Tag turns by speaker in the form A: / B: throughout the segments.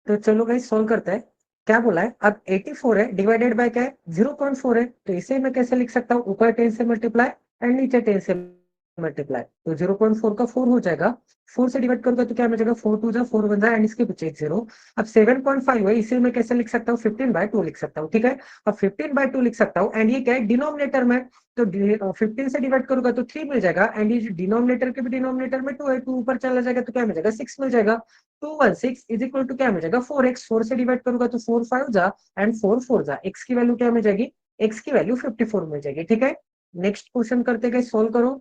A: तो चलो guys solve करते हैं। क्या बोला है, अब 84 है डिवाइडेड बाय क्या है 0.4 है, तो इसे मैं कैसे लिख सकता हूँ, ऊपर 10 से मल्टीप्लाई एंड नीचे 10 से मल्टीप्लाई, तो 0.4 का 4 हो जाएगा। 4 से डिवाइड करूंगा तो क्या मिल जाएगा, 4 टू जा 4 बन जाए एंड इसके पीछे एक 0। अब 7.5 है, इसे मैं कैसे लिख सकता हूँ, 15/2 लिख सकता हूँ। ठीक है, अब 15/2 लिख सकता हूँ एंड ये क्या है डिनोमिनेटर में, तो 15 से डिवाइड करूंगा तो 3 मिल जाएगा एंड ये डिनोमिनेटर के भी डिनोमिनेटर में 2 है, 2 ऊपर चला जाएगा तो क्या मिल जाएगा 6 मिल जाएगा। 216 इज इक्वल टू क्या मिल जाएगा 4x, 4 से डिवाइड करूंगा तो 4 5 जा एंड 4 4 जा, x की वैल्यू क्या मिल जाएगी, x की वैल्यू 54 मिल जाएगी। ठीक है, नेक्स्ट क्वेश्चन करते गए, सोल्व करो।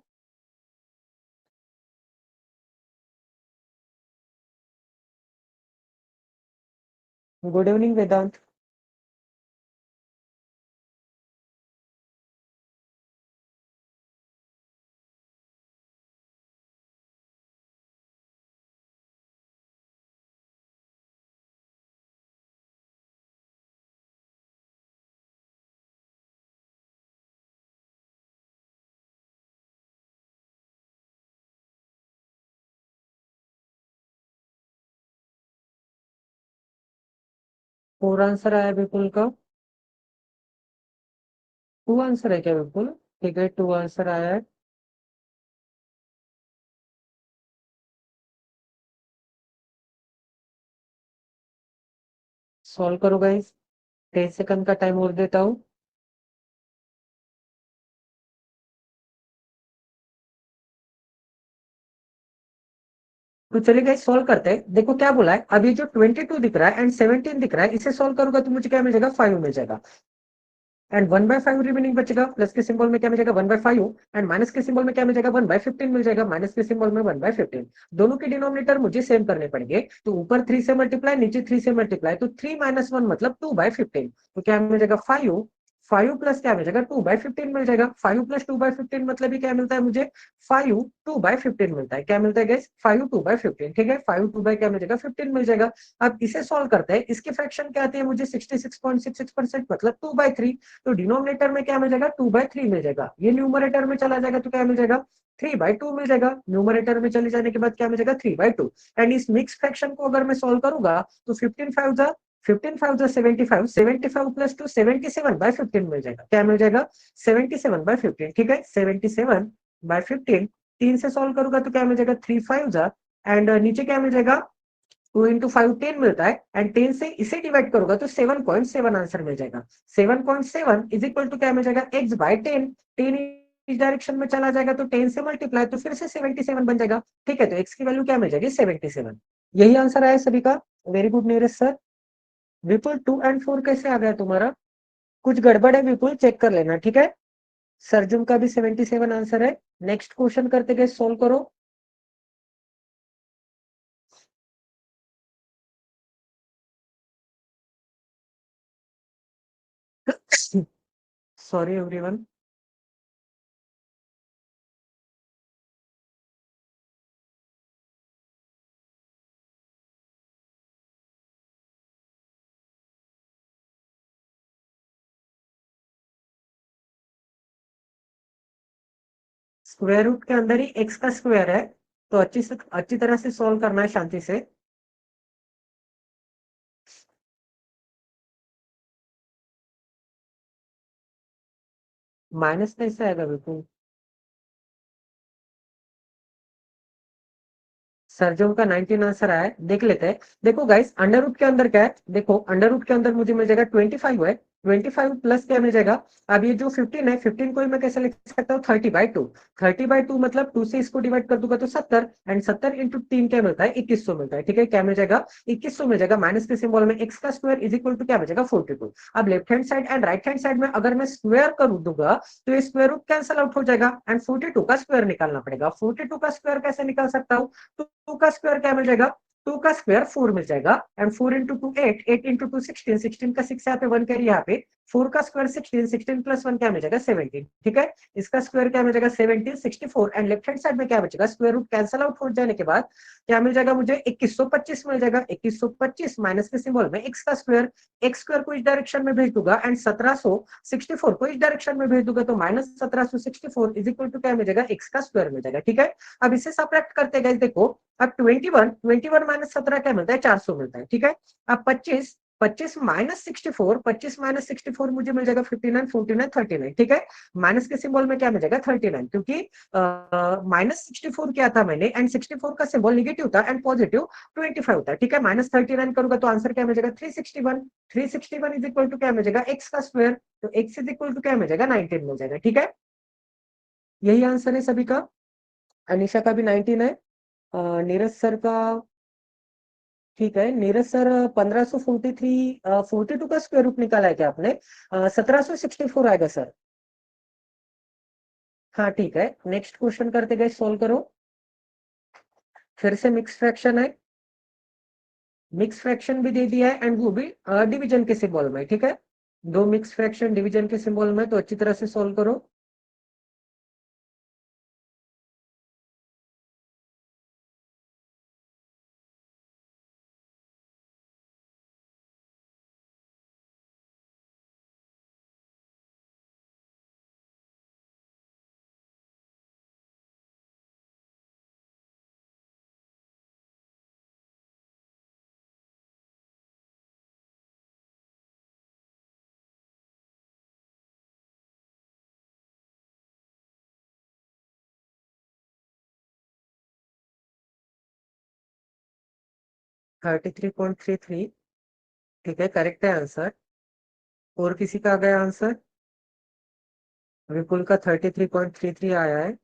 A: गुड इवनिंग वेदांत। फोर आंसर आया बिल्कुल का, टू आंसर है क्या बिल्कुल। ठीक है, टू आंसर आया है। सॉल्व करो गाइस, 10 सेकंड का टाइम और देता हूँ। तो चलिए गाइस सॉल्व करते हैं। देखो क्या बोला है, अभी जो 22 दिख रहा है एंड 17 दिख रहा है, इसे सॉल्व करूंगा तो मुझे क्या मिल जाएगा 5 मिल जाएगा एंड 1/5 रिमेनिंग बचेगा। प्लस के सिंबल में क्या मिल जाएगा 1/5 एंड माइनस के सिंबल में क्या मिल जाएगा 1/15 मिल जाएगा, माइनस के सिंबल में 1/15। दोनों के डिनोमिनेटर मुझे सेम करने पड़ेंगे, तो ऊपर 3 से मल्टीप्लाई नीचे 3 से मल्टीप्लाई, तो 3 - 1 मतलब 2/15, तो क्या मिल जाएगा 5। 5 प्लस क्या मिल जाएगा 2/15 मिल जाएगा। 5 प्लस 2/15 मतलब ही क्या मिलता है मुझे 5 2/15 मिलता है। क्या मिलता है गाइस 5 2/15। ठीक है, 5 2 बाय क्या मिल जाएगा 15 मिल जाएगा। अब इसे सॉल्व करते हैं, इसकी फ्रैक्शन क्या आती है मुझे 66.66% मतलब 2/3, तो डिनोमिनेटर में क्या मिल जाएगा 2/3 मिल जाएगा। ये न्यूमरेटर में चला जाएगा तो क्या मिल जाएगा 3/2 मिल जाएगा। न्यूमरेटर में चले जाने के बाद क्या मिल जाएगा 3/2 एंड इस मिक्स फ्रैक्शन को अगर मैं सॉल्व करूंगा तो 15 5 75 प्लस 2 77/15 मिल जाएगा। क्या मिल जाएगा 77/15। ठीक है, 77/15 3 से सॉल्व करूंगा तो क्या मिल जाएगा 3 5 एंड नीचे क्या मिल जाएगा 2 × 5 10 मिलता है एंड 10 से इसे डिवाइड करूंगा तो 7.7 आंसर मिल जाएगा। 7.7 इज इक्वल टू क्या मिल जाएगा x/10। 10 इस डायरेक्शन में चला जाएगा तो 10 से मल्टीप्लाई तो फिर से 77 बन जाएगा। ठीक है, तो x की वैल्यू क्या मिल जाएगी 77। यही आंसर आया सभी का। Very good Neeraj sir. Vipul 2 and 4 कैसे आ गया तुम्हारा, कुछ गड़बड़ है विपुल, चेक कर लेना। ठीक है, सरजुम का भी 77 आंसर है। नेक्स्ट क्वेश्चन करते गए, सोल्व करो। Sorry everyone. स्क्वायर रूट के अंदर ही एक्स का स्क्वायर है, तो अच्छी तरह से सॉल्व करना है शांति से। माइनस कैसे आएगा बिल्कुल, सर्जम का 19 आंसर आया है, देख लेते हैं। देखो गाइस अंडर रूट के अंदर क्या है, देखो अंडर रूट के अंदर मुझे मिल जाएगा 25 है। 25 प्लस क्या मिल जाएगा, अब ये जो 15 है 15 को ही मैं कैसे लिख सकता हूँ 30/2। 30/2 मतलब 2 से इसको डिवाइड कर दूंगा तो 70 एंड 70 इंटू 3 क्या मिलता है 2100 मिलता है। ठीक है, क्या मिल जाएगा 2100 मिल जाएगा। माइनस के सिंबल में एक्स का स्क्वायर इज इक्वल टू क्या मिल जाएगा 42। अब left hand side and right hand side में अगर मैं स्क्वायर कर दूंगा तो ये स्क्वायर रूट कैंसिल आउट हो जाएगा एंड 42 का स्क्वायर निकालना पड़ेगा। 42 का स्क्वायर कैसे निकाल सकता हूँ, तो 2 का स्क्वायर क्या मिल जाएगा 2 का स्क्वायर 4 मिल जाएगा एंड 4 इंटू 2 8, 8 इंटू 2 16, 16 का 6 यहाँ पे 1 कैरी यहाँ पे 4 का स्क्वायर 16, 16 प्लस 1 क्या मिल जाएगा 17। ठीक है, इसका स्क्वायर क्या मिल जाएगा 17 64 एंड लेफ्ट हैंड साइड में क्या बचेगा स्क्वायर रूट कैंसिल आउट हो जाने के बाद क्या मिल जाएगा मुझे 2125 मिल जाएगा। 2125 माइनस के सिंबल में एक्स का स्क्वायर, एक्स स्क्वायर को इस डायरेक्शन में भेज दूंगा एंड 1764 को इस डायरेक्शन में भेज दूंगा तो माइनस 1764 इज इक्वल टू क्या मिल जाएगा एक्स का स्क्वायर मिल जाएगा। ठीक है, अब इसे सब्ट्रैक्ट करते गए देखो अब 21 माइनस 17 क्या मिलता है, 400 मिलता है, ठीक है। अब 25 माइनस 64, 25 माइनस 64 मुझे मिल जाएगा 59, 49, 39, ठीक है। माइनस के सिंबल में क्या मिल जाएगा 39, क्योंकि माइनस 64 क्या था मैंने, एंड 64 का सिंबल निगेटिव था एंड पॉजिटिव 25 होता है, ठीक है। माइनस 39 करूंगा तो आंसर क्या मिल जाएगा 361, 361 इज इक्वल टू क्या मिल जाएगा एक्स का स्क्वायर, तो एक्स इज इक्वल टू क्या मिल जाएगा 19 मिल जाएगा, ठीक है। यही आंसर है सभी का। अनिशा का भी 19 है। नीरज सर का, ठीक है। नीरज सर 1543, 42 का स्क्वायर रूट निकाला है क्या आपने? 1764 आएगा सर। हाँ ठीक है, नेक्स्ट क्वेश्चन करते गए, सोल्व करो। फिर से मिक्स फ्रैक्शन है, मिक्स फ्रैक्शन भी दे दिया है एंड वो भी डिवीजन के सिंबल में, ठीक है। दो मिक्स फ्रैक्शन डिवीजन के सिंबल में, तो अच्छी तरह से सोल्व करो। Thirty three point three three, ठीक है, करेक्ट है आंसर। और किसी का आ गया आंसर? विपुल का 33.33 आया है।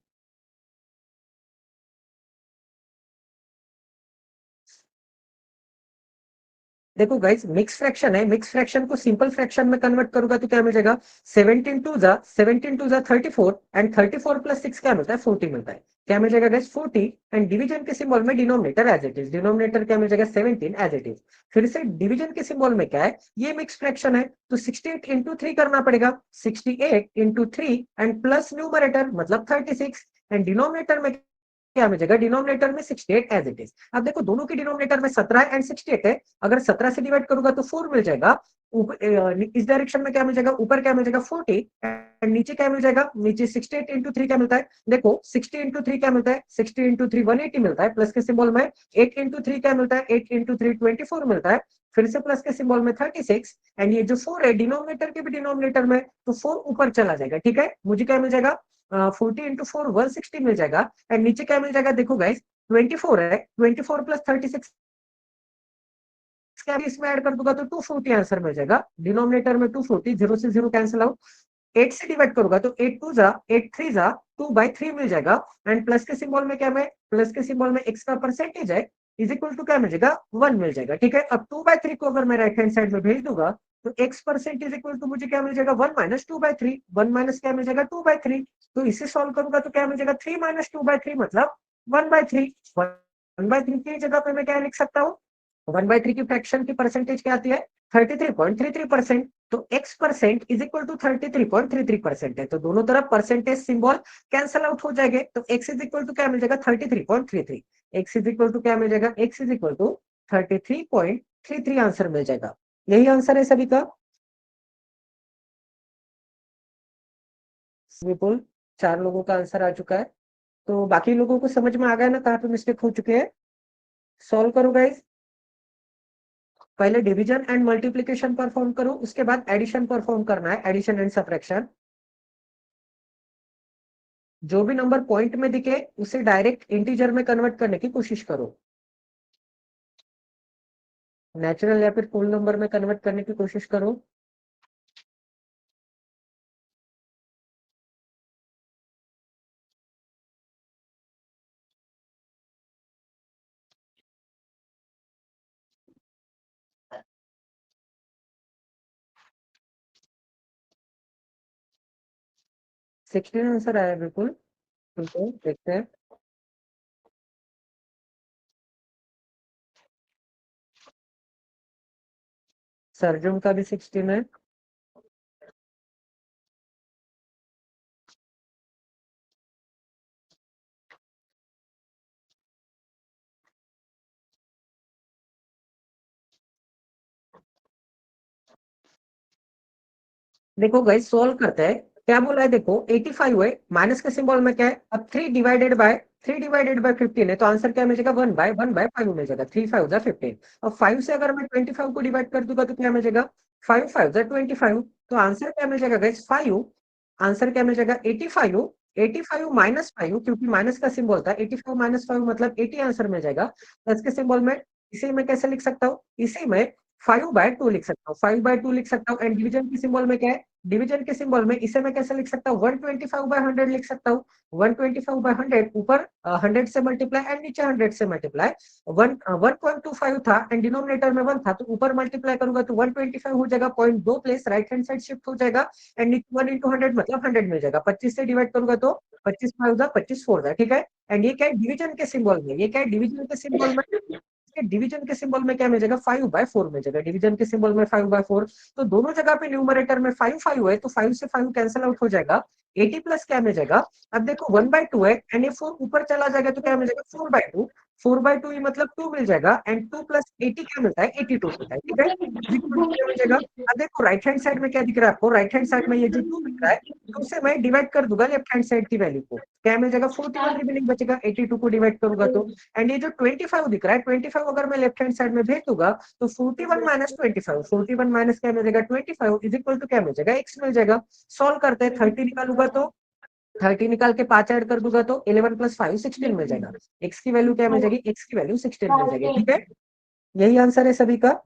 A: देखो गाइस, मिक्स फ्रैक्शन है, मिक्स फ्रैक्शन को सिंपल फ्रैक्शन में कन्वर्ट करूंगा तो क्या मिल जाएगा, 17 टू जा 34 एंड 34 प्लस 6 क्या मिलता है 40 मिलता है। क्या मिल जाएगा गाइस 40, एंड डिवीजन के सिंबल में denominator as it is, denominator क्या मिल जाएगा 17 एज इट इज। फिर से डिवीजन के सिंबल में क्या है, ये मिक्स फ्रैक्शन है, तो 68 इंटू 3 करना पड़ेगा, 68 इंटू 3 एंड प्लस न्यूमरेटर मतलब 36, एंड डिनोमिनेटर में क्या मिल जाएगा, डिनोमिनेटर में 68 एज इट इज। अब देखो दोनों की डिनोमिनेटर में 17 एंड 68 है, अगर 17 से डिवाइड करूंगा तो 4 मिल जाएगा। इस डायरेक्शन में क्या मिल जाएगा, ऊपर क्या मिल जाएगा 40 एंड नीचे क्या मिल जाएगा, नीचे 68 इंटू 3 क्या मिलता है, देखो 60 इंटू 3 क्या मिलता है, 60 इंटू 3 180 मिलता है, प्लस के सिंबल में 8 इंटू 3 क्या मिलता है, 8 इंटू 3 24 मिलता है, फिर से प्लस के सिंबल में 36, एंड ये जो 4 है डिनोमिनेटर के भी डिनोमिनेटर में, तो 4 ऊपर चला जाएगा, ठीक है। मुझे क्या मिल जाएगा 40 इंटू 4 160 मिल जाएगा, एंड नीचे क्या मिल जाएगा, देखो गाइस 24 है, 24 प्लस 36 क्या इसमें ऐड कर दूंगा तो 240 आंसर मिल जाएगा। डिनोमिनेटर में 240, जीरो से जीरो कैंसिल आउट, 8 से डिवाइड करूंगा तो 8 टू जा 8 थ्री जा 2/3 मिल जाएगा, एंड प्लस के सिंबल में क्या में, प्लस के सिंबल में एक्स का परसेंटेज है, इज इक्वल टू क्या मिल जाएगा 1 मिल जाएगा, ठीक है। अब 2/3 को अगर मैं राइट हैंड साइड में भेज दूंगा तो x percent is equal to मुझे क्या मिल जाएगा 1 माइनस 2/3, 1 माइनस क्या मिल जाएगा 2/3, तो इसे सॉल्व करूंगा तो क्या मिल जाएगा 3 माइनस 2/3 मतलब 1/3। 1/3 की जगह पे मैं क्या लिख सकता हूँ, 1/3 की फ्रैक्शन की परसेंटेज क्या आती है 33.33%, तो x percent is equal to 33.33% है, तो दोनों तरफ परसेंटेज सिंबल कैंसल आउट हो जाएंगे, तो x इज इक्वल टू क्या मिल जाएगा 33.33, x इज इक्वल टू क्या मिल जाएगा, x is equal to 33.33 answer मिल जाएगा। यही आंसर है सभी का। विपुल, 4 लोगों का आंसर आ चुका है, तो बाकी लोगों को समझ में आ गया ना कहाँ पे मिस्टेक हो चुके हैं। सॉल्व करो गाइस। पहले डिवीजन एंड मल्टीप्लीकेशन परफॉर्म करो, उसके बाद एडिशन परफॉर्म करना है, एडिशन एंड सब्ट्रैक्शन। जो भी नंबर पॉइंट में दिखे उसे डायरेक्ट इंटीजर में कन्वर्ट करने की कोशिश करो, नेचुरल या फिर फुल नंबर में कन्वर्ट करने की कोशिश करो। 16 आंसर आया बिल्कुल, बिल्कुल देखते हैं। सर्जुन का भी 16 है। देखो गाइस सोल्व करते हैं, क्या बोला है देखो 85 है, माइनस के सिंबल में क्या है, अब 3 डिवाइडेड बाय 3 डिवाइडेड बाय 15 है, तो आंसर क्या मिल जाएगा? 1/5 मिल जाएगा। 3 5 15। और 5 से अगर मैं 25 को डिवाइड कर दूंगा तो क्या मिल जाएगा? 5 5 25। तो आंसर क्या मिल जाएगा गाइस? 5। आंसर क्या मिल जाएगा? 85। 85 माइनस 5, क्योंकि माइनस का सिंबल था, 85 माइनस 5 मतलब 80 आंसर मिल जाएगा। प्लस के सिंबल में इसे मैं कैसे लिख सकता हूँ? इसे मैं 5/2 लिख सकता हूँ, 5/2 लिख सकता हूँ। एंड डिवीजन के सिंबल में क्या है? डिवीजन के सिंबल में इसे मैं कैसे लिख सकता हूँ? 125/100 लिख सकता हूँ। 125/100 ऊपर 100 से मल्टीप्लाई एंड नीचे 100 से मल्टीप्लाई। 1.25 था एंड डिनोमिनेटर में 1 था, तो ऊपर मल्टीप्लाई करूंगा तो 125 हो जाएगा। Point 2 place right hand side shift हो जाएगा। एंड 1 इंटू 100 मतलब 100 मिल जाएगा। 25 से डिवाइड करूंगा तो 25 5 25 4 ठीक है। एंड ये क्या है? डिवीजन के सिंबल में। ये क्या है? डिवीजन के सिंबल में। डिवीजन के सिंबल में क्या मिल जाएगा? 5/4 मिल जाएगा। डिवीजन के सिंबल में 5/4। तो दोनों जगह पे न्यूमरेटर में 5 5 है, तो 5 से 5 कैंसिल आउट हो जाएगा। 80 प्लस क्या मिल जाएगा? अब देखो 1/2 है एंड ये 4 ऊपर चला जाएगा तो क्या मिल जाएगा? 4/2। 4/2 ये मतलब 2 मिल जाएगा। एंड 2 प्लस 80 क्या मिलता है? 82 मिलता है। ठीक है, इज इक्वल टू क्या मिल जाएगा? अब देखो राइट हैंड साइड में क्या दिख रहा है आपको? राइट हैंड साइड में ये जो 2 दिख रहा है, तो उसे मैं डिवाइड कर दूंगा लेफ्ट हैंड साइड की वैल्यू को। क्या मिल जाएगा? 41 रिमेनिंग बचेगा 82 को डिवाइड करूंगा तो। एंड ये जो 25 दिख रहा है, 25 अगर मैं लेफ्ट हैंड साइड में भेज दूंगा तो 41 माइनस 25, 41 माइनस क्या मिल जाएगा? 25 इज इक्वल टू क्या मिल जाएगा? x मिल जाएगा। सॉल्व करते हैं। 30 निकालूंगा तो 30 निकाल के 5 ऐड कर दूंगा तो 11 प्लस 5 16 मिल जाएगा। x की वैल्यू क्या मिल जाएगी? x की वैल्यू 16 मिल जाएगी। ठीक है, यही आंसर है सभी का।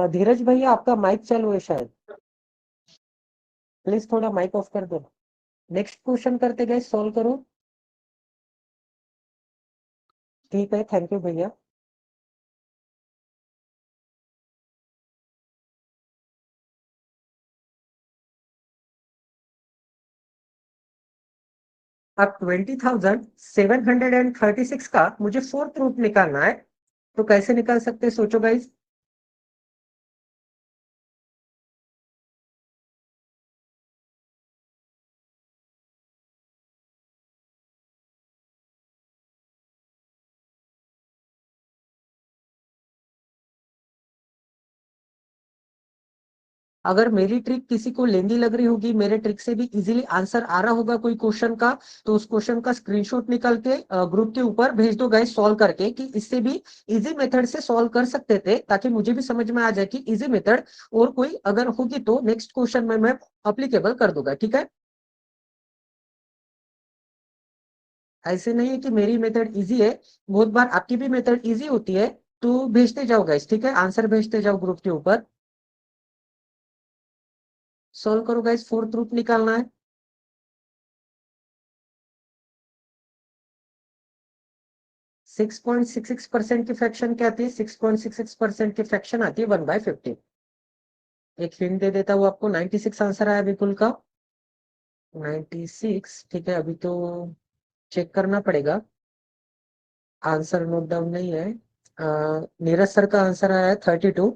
A: धीरज भैया आपका माइक चालू है शायद, प्लीज थोड़ा माइक ऑफ कर दो। नेक्स्ट क्वेश्चन करते गए, सॉल्व करो। ठीक है, थैंक यू भैया। अब 20,736 का मुझे फोर्थ रूट निकालना है, तो कैसे निकाल सकते हैं? सोचो गाइस। अगर मेरी ट्रिक किसी को लेंदी लग रही होगी, मेरे ट्रिक से भी इजीली आंसर आ रहा होगा कोई क्वेश्चन का, तो उस क्वेश्चन का स्क्रीनशॉट निकाल के ग्रुप के ऊपर भेज दो गाइस, सॉल्व करके कि इससे भी इजी मेथड से सॉल्व कर सकते थे, ताकि मुझे भी समझ में आ जाए कि इजी मेथड और कोई अगर होगी तो नेक्स्ट क्वेश्चन में मैं अप्लीकेबल कर दूंगा। ठीक है, ऐसे नहीं है कि मेरी मेथड इजी है, बहुत बार आपकी भी मेथड इजी होती है। तो भेजते जाओ गाइस, ठीक है, आंसर भेजते जाओ ग्रुप के ऊपर। सॉल्व करो गाइस, फोर्थ रूट निकालना है। 6.66% की फ्रैक्शन क्या आती है? 6.66% की फ्रैक्शन आती है 1/50। एक हिंट दे देता हूँ आपको, 96 आंसर आया विपुल का। 96, ठीक है, अभी तो चेक करना पड़ेगा। आंसर नोट डाउन नहीं है। नीरज सर का आंसर आया है 32।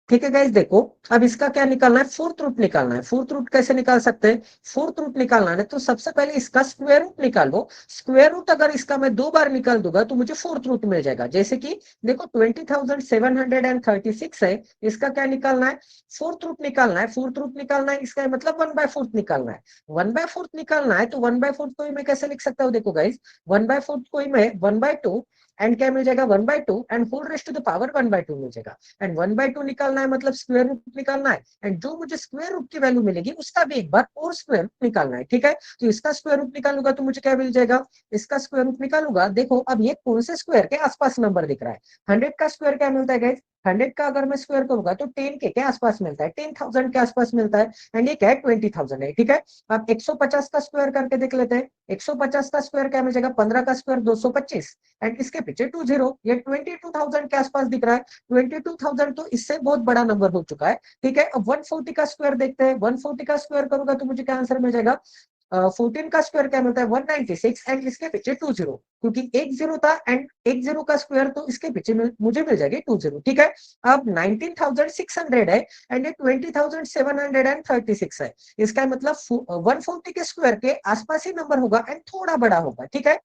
A: ठीक है गाइस, देखो अब इसका क्या निकालना है? फोर्थ रूट निकालना है। फोर्थ रूट कैसे निकाल सकते हैं? फोर्थ रूट निकालना है तो सबसे पहले इसका स्क्वायर रूट निकालो। स्क्वायर रूट अगर इसका मैं 2 बार निकाल दूंगा तो मुझे फोर्थ रूट मिल जाएगा। जैसे कि देखो 20,736 है, इसका क्या निकालना है? फोर्थ रूट निकालना है। फोर्थ रूट निकालना है इसका मतलब 1/4 निकालना है। 1/4 निकालना है तो 1/4 को ही मैं कैसे लिख सकता हूँ? देखो गाइस, 1/4 को ही मैं 1/2 एंड क्या मिल जाएगा? 1/2 and whole raised to the power 1/2 मिल जाएगा। एंड 1/2 निकालना है मतलब स्क्वायर रूट निकालना है। एंड जो मुझे स्क्वायर रूट की वैल्यू मिलेगी उसका भी एक बार और स्क्वायर रूट निकालना है। ठीक है, तो इसका स्क्वायर रूट निकालूंगा तो मुझे क्या मिल जाएगा? इसका स्क्वायर रूट निकालूंगा। देखो अब ये कौन से स्क्वायर के आसपास नंबर दिख रहा है? 100 का स्क्वायर क्या मिलता है गाइस? 100 का अगर मैं स्क्वायर करूंगा तो 10 के आसपास मिलता है, 10,000 के आसपास मिलता है। एंड ये क्या है? 20,000 है। ठीक है, अब 150 का स्क्वायर करके देख लेते हैं। 150 का स्क्वायर क्या मिल जाएगा? 15 का स्क्वायर 225 एंड इसके पीछे 20, ये 22,000 के आसपास दिख रहा है। 22,000 तो इससे बहुत बड़ा नंबर हो चुका है। ठीक है, अब 140 का स्क्वायर देखते हैं। 140 का स्क्वायर करूंगा तो मुझे क्या आंसर मिल जाएगा? 14 का स्क्वायर क्या मिलता है? 196 एंड इसके पीछे 20, क्योंकि एक जीरो था एंड एक जीरो का स्क्वायर, तो इसके पीछे मुझे मिल जाएगी 20। ठीक है, अब 19,600 है एंड ये 20,736 है। इसका मतलब 140 के स्क्वायर के आसपास ही नंबर होगा एंड थोड़ा बड़ा होगा। ठीक है,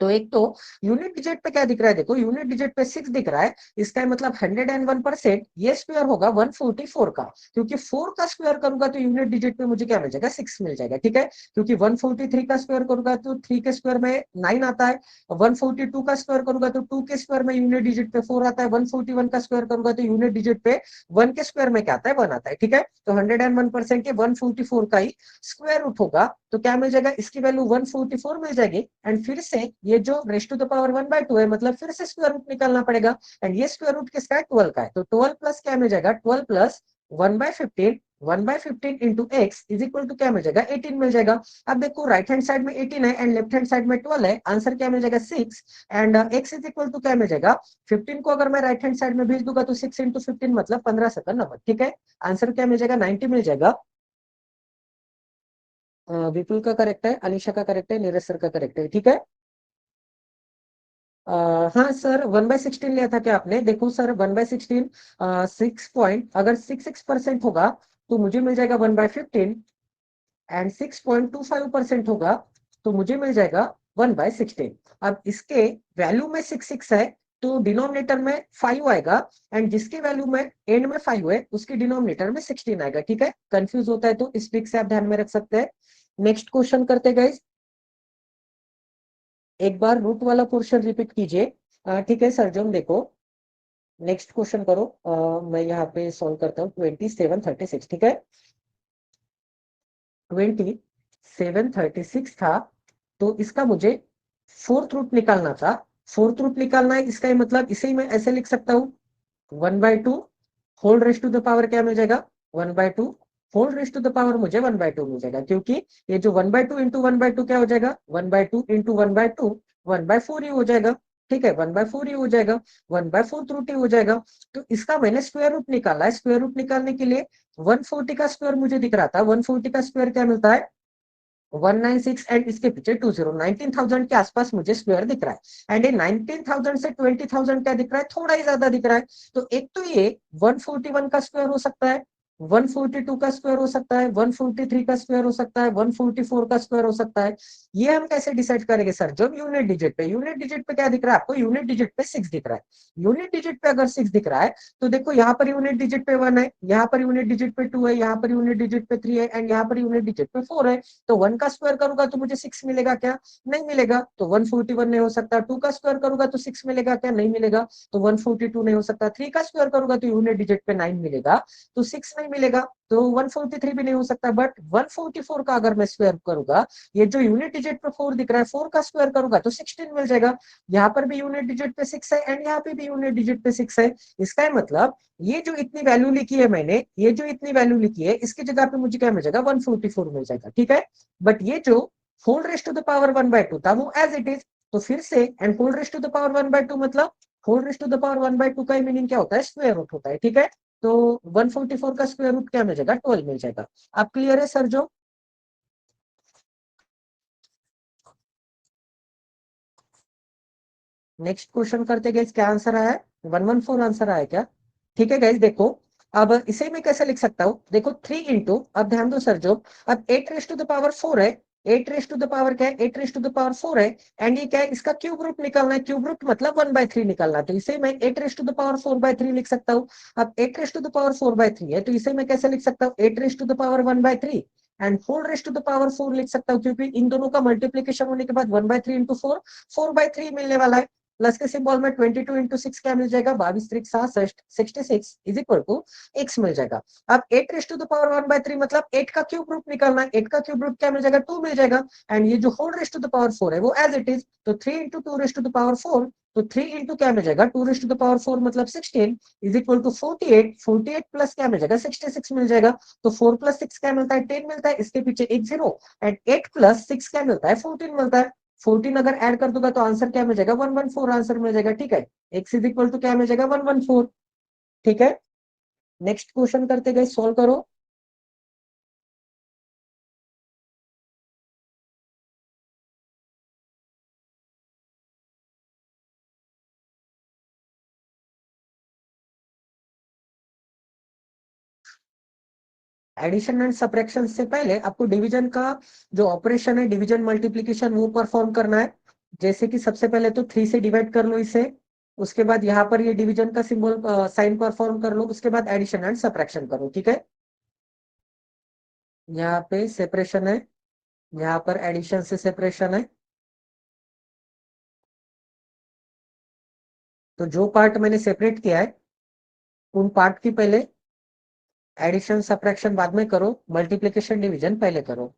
A: तो एक तो यूनिट डिजिट पे क्या दिख रहा है, देखो यूनिट डिजिट पे 6 दिख रहा है, इसका मतलब 101%, ये स्क्वायर होगा 144 का, क्योंकि 4 का स्क्वायर करूंगा तो यूनिट डिजिट पे मुझे क्या मिल जाएगा, 6 मिल जाएगा, ठीक है। क्योंकि 143 का स्क्वायर करूंगा तो 3 के स्क्वायर में 9 आता है, 142 का स्क्वायर करूंगा तो 2 के स्क्वायर में यूनिट डिजिट पे 4 आता है, 141 का स्क्वायर करूंगा तो यूनिट डिजिट पे 1 के स्क्वायर में क्या आता है, 1 आता है, ठीक है। तो 101% के 144 का ही स्क्वायर रूट होगा, तो क्या मिल जाएगा, इसकी वैल्यू 144 मिल जाएगी। एंड फिर से ये जो रेस टू द पावर 1/2 है, मतलब फिर से स्क्वायर रूट निकालना पड़ेगा, एंड ये स्क्वायर रूट किसका है, 12 का है, तो 12 प्लस क्या मिल जाएगा, 12 plus 1/15, 1/15 into x is equal to क्या मिल जाएगा, 18 मिल जाएगा। अब देखो राइट हैंड साइड में 18 है एंड लेफ्ट हैंड साइड में 12 है, आंसर क्या मिल जाएगा, 6, and x is equal to क्या मिल जाएगा, 15 को अगर मैं राइट हैंड साइड में भेज दूंगा तो 6 इंटू 15 मतलब 15 सेकंड नंबर, ठीक है। आंसर क्या मिल जाएगा, 90 मिल जाएगा। विपुल का करेक्ट है, अनिशा का करेक्ट है, नीरज सर का करेक्ट है, ठीक है। हाँ सर, 1/16 लिया था क्या आपने, देखो सर 1/16 6 पॉइंट, अगर 6% होगा तो मुझे मिल जाएगा 1/15, एंड 6.25% होगा तो मुझे मिल जाएगा 1/16। अब इसके वैल्यू में 6 है तो डिनोमिनेटर में 5 आएगा, एंड जिसकी वैल्यू में एंड में 5 है उसकी डिनोमिनेटर में 16 आएगा, ठीक है। कंफ्यूज होता है तो इस ट्रिक से आप ध्यान में रख सकते हैं। नेक्स्ट क्वेश्चन करते गए, एक बार रूट वाला पोर्शन रिपीट कीजिए, ठीक है सरजम, देखो नेक्स्ट क्वेश्चन करो। मैं यहाँ पे सॉल्व करता हूँ, 2736, ठीक है। 2736 था, तो इसका मुझे फोर्थ रूट निकालना था। फोर्थ रूट निकालना है, इसका मतलब इसे ही मैं ऐसे लिख सकता हूँ, 1/2 whole raise to the power क्या मिल जाएगा, 1/2 whole raise to the power मुझे 1/2 मिल जाएगा, क्योंकि ये जो 1/2 इंटू 1/2 क्या हो जाएगा, 1/2 इंटू 1/2 1/4 ही हो जाएगा, ठीक है, 1/4 ही हो जाएगा, 1/4 रूट ही हो जाएगा। तो इसका मैंने स्क्वायर रूट निकाला है, स्क्वायर रूट निकालने के लिए 140 का स्क्वायर मुझे दिख रहा था, 140 का स्क्वायर क्या मिलता है, 196, एंड इसके पीछे 20, 19,000 के आसपास मुझे स्क्वायर दिख रहा है, एंड ये 19,000 से 20,000 क्या दिख रहा है, थोड़ा ही ज्यादा दिख रहा है। तो एक तो ये 141 का स्क्वायर हो सकता है, 142 का स्क्वायर हो सकता है, 143 का स्क्वायर हो सकता है, 144 का स्क्वायर हो सकता है। ये हम कैसे डिसाइड करेंगे सर, जब यूनिट डिजिट पे, यूनिट डिजिट पे क्या दिख रहा है आपको, यूनिट डिजिट पे 6 दिख रहा है। यूनिट डिजिट पे अगर 6 दिख रहा है तो देखो यहाँ पर यूनिट डिजिट पे 1 है, यहाँ पर यूनिट डिजिट पे 2 है, यहाँ पर यूनिट डिजिट पे 3 है, एंड यहाँ पर यूनिट डिजिट पे 4 है। तो 1 का स्क्वायर करूंगा तो मुझे 6 मिलेगा क्या, नहीं मिलेगा, तो 141 नहीं हो सकता। 2 का स्क्वायर करूंगा तो 6 मिलेगा क्या, नहीं मिलेगा, तो 142 नहीं हो सकता। 3 का स्क्वायर करूंगा तो यूनिट डिजिट पे 9 मिलेगा, तो 6 नहीं मिलेगा, तो 143 भी नहीं हो सकता। बट 144 का अगर मैं स्क्वायर करूंगा, ये जो यूनिट डिजिट पे 4 दिख रहा है, 4 का स्क्वायर करूंगा तो 16 मिल जाएगा। यहाँ पर भी यूनिट डिजिट पे 6 है एंड यहाँ पे भी यूनिट डिजिट पे 6 है। इसका मतलब ये जो इतनी वैल्यू लिखी है मैंने, ये जो इतनी वैल्यू लिखी है, इसकी जगह पे मुझे क्या मिल जाएगा, 144 मिल जाएगा, ठीक है। बट ये जो whole raise to the power 1/2 था वो एज इट इज, तो फिर से, and whole raise to the power 1/2 मतलब whole raise to the power 1/2 का मीनिंग क्या होता है, स्क्वायर रूट होता है, ठीक है। तो 144 का स्क्वायर रूट क्या मिल जाएगा, 12 मिल जाएगा। आप क्लियर है सर जो। नेक्स्ट क्वेश्चन करते गए, क्या आंसर आया है, 114 आंसर आया क्या, ठीक है गाइज। देखो अब इसे मैं कैसे लिख सकता हूँ, देखो 3 इंटू, अब ध्यान दो सर जो, अब 8 रेस टू द पावर 4 है, 8 रेस टू द पावर क्या है, 8 रेस टू द पावर 4 है, एंड ये क्या है, इसका क्यूब रूट निकालना है, क्यूब रूट मतलब 1/3 निकालना है, तो इसे मैं 8 रेस टू द पावर 4/3 लिख सकता हूँ। अब 8 रेस टू द पावर 4/3 है, तो इसे मैं कैसे लिख सकता हूँ, 8 raise to the power 1/3 and whole raise to the power 4 लिख सकता हूँ, क्योंकि इन दोनों का मल्टीप्लीकेशन होने के बाद 1/3 इंटू 4, 4/3 मिलने वाला है। प्लस के सिंबल में 22 इंटू 6 क्या मिल जाएगा, 22 त्रिक 66, 66 इज इक्वल टू x मिल जाएगा। अब 8 रेस टू द पावर 1/3 मतलब 8 का क्यूब रूट निकालना है, 8 का क्यूब रूट क्या मिल जाएगा, 2 मिल जाएगा, एंड ये जो whole raise to the power 4 है वो एज इट इज, तो 3 into 2 raise to the power 4, तो 3 इंटू क्या मिल जाएगा, 2 रेस टू द पावर 4 मतलब 16 इज इक्वल टू 48, 48 प्लस क्या मिल जाएगा, 66 मिल जाएगा। तो 4 प्लस 6 क्या मिलता है, 10 मिलता है, इसके पीछे एक जीरो, एंड 8 प्लस 6 क्या मिलता है, 14 मिलता है। 14 अगर ऐड कर दूंगा तो आंसर क्या मिल जाएगा, 114 आंसर मिल जाएगा, ठीक है। एक्स इज इक्वल टू क्या मिल जाएगा, 114, ठीक है। नेक्स्ट क्वेश्चन करते गए, सोल्व करो। एडिशन एंड सब्ट्रैक्शन से पहले आपको डिवीजन का जो ऑपरेशन है, डिवीजन मल्टीप्लीकेशन वो परफॉर्म करना है। जैसे कि सबसे पहले तो 3 से डिवाइड कर लो इसे, उसके बाद यहाँ पर ये डिवीजन का सिंबल साइन परफॉर्म कर लो, उसके बाद एडिशन एंड सब्ट्रैक्शन करो, ठीक है। यहाँ पे सेपरेशन है, यहाँ पर एडिशन से सेपरेशन है। तो जो पार्ट मैंने सेपरेट किया है उन पार्ट की पहले एडिशन सब्ट्रैक्शन बाद में करो, मल्टीप्लिकेशन डिवीजन पहले करो।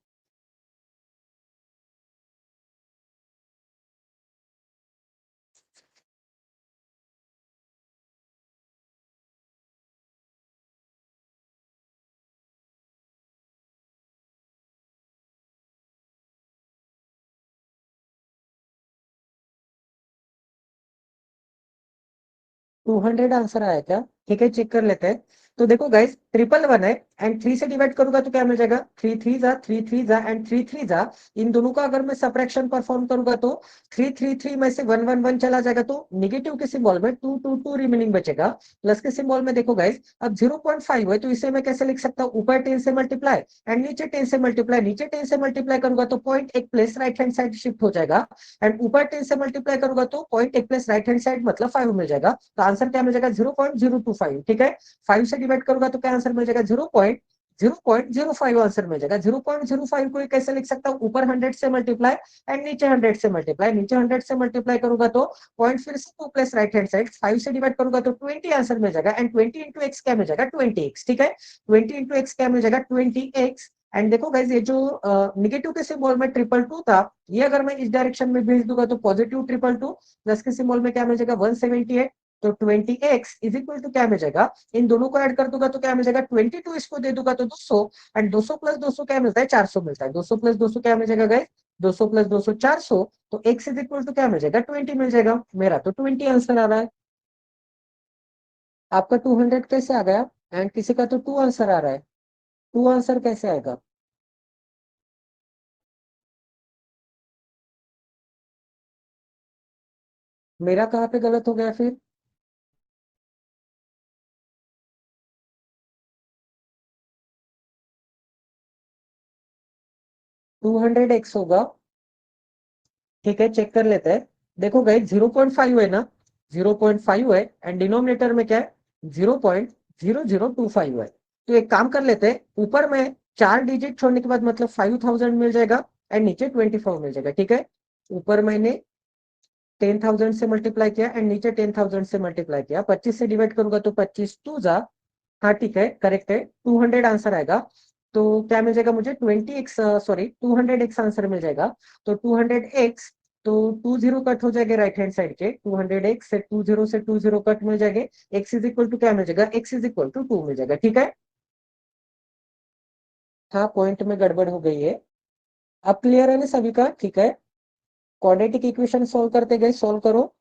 A: 200 आंसर आया क्या? ठीक है, चेक कर लेते हैं। तो देखो गाइस, 111 है एंड 3 से डिवाइड करूंगा तो क्या मिल जाएगा? 3 3 जा, 3 3 जा एंड 3 3 जा। इन दोनों का अगर मैं सब्ट्रैक्शन परफॉर्म करूंगा तो 3 3 3 में से 1 1 1 चला जाएगा, तो निगेटिव के सिंबल में 2 2 2 रिमेनिंग बचेगा। प्लस के सिंबल में देखो गाइस, अब 0.5 है तो इसे मैं कैसे लिख सकता हूँ? ऊपर 10 से मल्टीप्लाई एंड नीचे 10 से मल्टीप्लाई, नीचे 10 से मल्टीप्लाई करूंगा तो पॉइंट एक place right hand side shift हो जाएगा, एंड ऊपर 10 से मल्टीप्लाई करूंगा तो पॉइंट एक प्लेस राइट हैंड साइड मतलब 5 मिल जाएगा। तो आंसर क्या मिल जाएगा? 0.025, ठीक है। 5 से डिवाइड करूंगा तो क्या आंसर मिल जाएगा? 0.05 आंसर मिल जाएगा। 0.05 को कैसे लिख सकता हूँ? ऊपर 100 से मल्टीप्लाई एंड नीचे 100 से मल्टीप्लाई, नीचे 100 से मल्टीप्लाई करूंगा तो पॉइंट फिर से 2 प्लस राइट हैंड साइड, 5 से डिवाइड करूंगा तो 20 आंसर मिल जाएगा, एंड 20 इंटू एक्स क्या मिल जाएगा? 20x, ठीक है। 20 इंटू एक्स क्या मिल जाएगा? 20x। एंड देखो गाइज, ये जो निगेटिव के सिंबल में 222 था, ये अगर मैं इस डायरेक्शन में भेज दूंगा तो पॉजिटिव 222, प्लस के सिंबल में क्या मिल जाएगा? 178। तो 20x इज इक्वल टू क्या मिल जाएगा? इन दोनों को ऐड कर दूंगा तो क्या मिल जाएगा? 22 इसको दे दूंगा तो 200, एंड 200 प्लस 200 क्या मिलता है? 400 मिलता है। 200 प्लस 200 क्या मिल जाएगा गाइस? 200 प्लस 200 400। तो x इज इक्वल टू क्या मिल जाएगा? 20 मिल जाएगा। मेरा तो 20 आंसर आ रहा है। आपका 200 कैसे आ गया? एंड किसी का तो 2 आंसर आ रहा है। 2 आंसर कैसे आएगा? मेरा कहाँ पे गलत हो गया फिर? 200x होगा। ठीक है, चेक कर लेते हैं। देखो गए, 0.5 है ना, 0.5 है एंड डिनोमिनेटर में क्या है? 0.0025 है। तो एक काम कर लेते हैं, ऊपर में 4 डिजिट छोड़ने के बाद मतलब 5000 मिल जाएगा, एंड नीचे 24 मिल जाएगा, ठीक है। ऊपर मैंने 10,000 से मल्टीप्लाई किया एंड नीचे 10,000 से मल्टीप्लाई किया, 25 से डिवाइड करूंगा तो 25 टू जा। हाँ ठीक है, करेक्ट है, 200 आंसर आएगा। तो क्या मिल जाएगा मुझे? 20x, सॉरी 200x आंसर मिल जाएगा। तो 200x, तो 20 कट हो जाएंगे राइट हैंड साइड के, 200x से 20 कट मिल जाएंगे। x इज इक्वल टू क्या मिल जाएगा? x इज इक्वल टू 2 मिल जाएगा, ठीक है। हाँ, पॉइंट में गड़बड़ हो गई है। अब क्लियर है ना सभी का? ठीक है। क्वाड्रेटिक इक्वेशन सोल्व करते गए, सोल्व करो।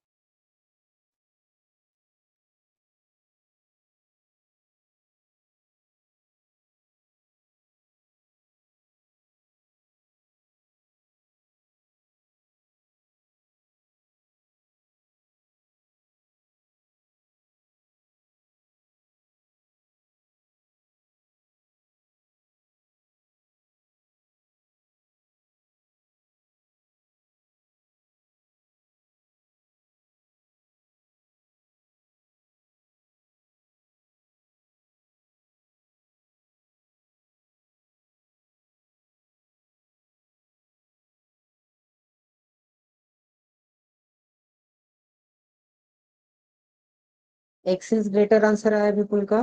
A: एक्स इज ग्रेटर आंसर आया विपुल का।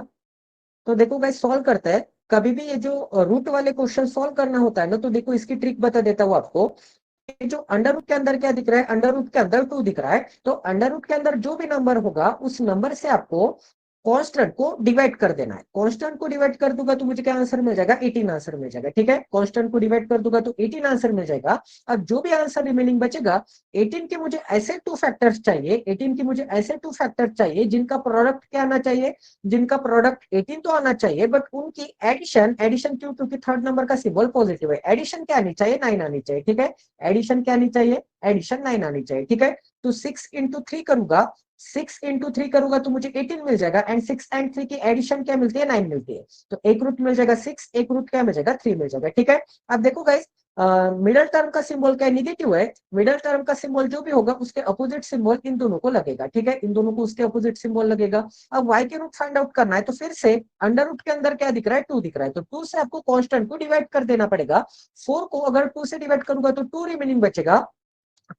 A: तो देखो गाइस, सॉल्व करते हैं। कभी भी ये जो रूट वाले क्वेश्चन सॉल्व करना होता है ना, तो देखो इसकी ट्रिक बता देता हूँ आपको। ये जो अंडर रूट के अंदर क्या दिख रहा है? अंडर रूट के अंदर 2 दिख रहा है, तो अंडर रूट के अंदर जो भी नंबर होगा उस नंबर से आपको कांस्टेंट को डिवाइड कर देना है। कांस्टेंट को डिवाइड कर दूंगा तो मुझे क्या आंसर मिल जाएगा? 18 आंसर मिल जाएगा, ठीक है। कांस्टेंट को डिवाइड कर दूंगा तो 18 आंसर मिल जाएगा। अब जो भी आंसर रिमेनिंग बचेगा, 18 के मुझे ऐसे 2 फैक्टर्स चाहिए, 18 के मुझे ऐसे 2 फैक्टर्स चाहिए जिनका प्रोडक्ट क्या आना चाहिए? जिनका प्रोडक्ट 18 तो आना चाहिए, बट उनकी एडिशन, एडिशन क्यों? क्योंकि थर्ड नंबर का सिंबल पॉजिटिव है। एडिशन क्या आनी चाहिए? 9 आनी चाहिए, ठीक है। एडिशन क्या आनी चाहिए? एडिशन 9 आनी चाहिए, ठीक है। तो 6 इंटू 3 करूंगा, 6 इंटू 3 करूंगा तो मुझे 18 मिल जाएगा, एंड 6 एंड 3 की एडिशन क्या मिलती है? 9 मिलती है। तो एक रूट मिल जाएगा 6, एक रूट क्या मिल जाएगा? 3 मिल जाएगा, ठीक है। अब देखो गाइस, मिडल टर्म का सिंबल क्या है, निगेटिव है। मिडल टर्म का सिंबल जो भी होगा उसके अपोजिट सिंबल इन दोनों को लगेगा, ठीक है, इन दोनों को उसके अपोजिट सिंबल लगेगा। अब वाई के रूट फाइंड आउट करना है तो फिर से अंडर रूट के अंदर क्या दिख रहा है, 2 दिख रहा है, तो 2 से आपको कांस्टेंट को डिवाइड कर देना पड़ेगा। 4 को अगर 2 से डिवाइड करूंगा तो 2 रिमेनिंग बचेगा।